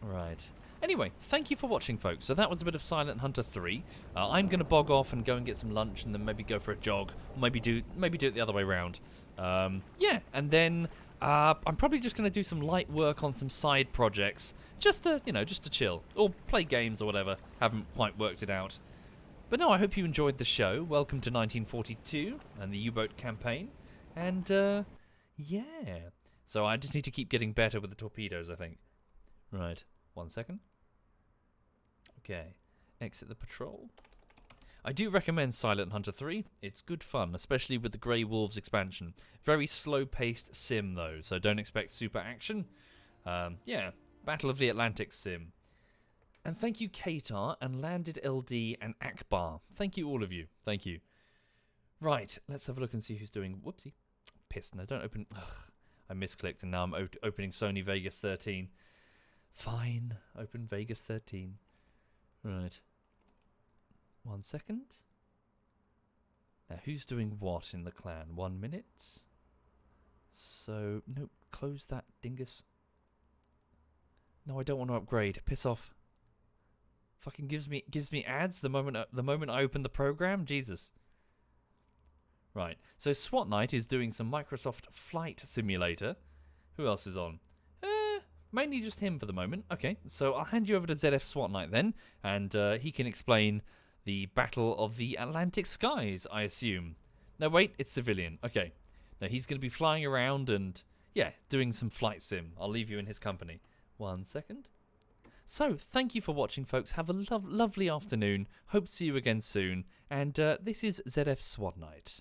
Speaker 1: Right. Anyway, thank you for watching, folks. So that was a bit of Silent Hunter 3. I'm going to bog off and go and get some lunch, and then maybe go for a jog. Or maybe do it the other way around. Yeah, and then I'm probably just going to do some light work on some side projects, just to chill or play games or whatever. Haven't quite worked it out. But no, I hope you enjoyed the show. Welcome to 1942 and the U-boat campaign. And yeah. So I just need to keep getting better with the torpedoes, I think. Right. 1 second. Okay. Exit the patrol. I do recommend Silent Hunter 3. It's good fun, especially with the Grey Wolves expansion. Very slow-paced sim, though, so don't expect super action. Yeah, Battle of the Atlantic sim. And thank you, Katar, and Landed LD, and Akbar. Thank you, all of you. Thank you. Right, let's have a look and see who's doing... Whoopsie. Pissed. No, don't open... Ugh, I misclicked, and now I'm opening Sony Vegas 13. Fine. Open Vegas 13. Right. 1 second. Now, who's doing what in the clan? 1 minute. So, nope. Close that dingus. No, I don't want to upgrade. Piss off. Fucking gives me ads the moment I open the program. Jesus. Right. So SWAT Night is doing some Microsoft Flight Simulator. Who else is on? Mainly just him for the moment. Okay, so I'll hand you over to ZF SWAT Night then, and he can explain the Battle of the Atlantic Skies, I assume. No, wait, it's civilian. Okay. Now, he's going to be flying around and, yeah, doing some flight sim. I'll leave you in his company. 1 second. So, thank you for watching, folks. Have a lovely afternoon. Hope to see you again soon. And this is ZF SWAT Night.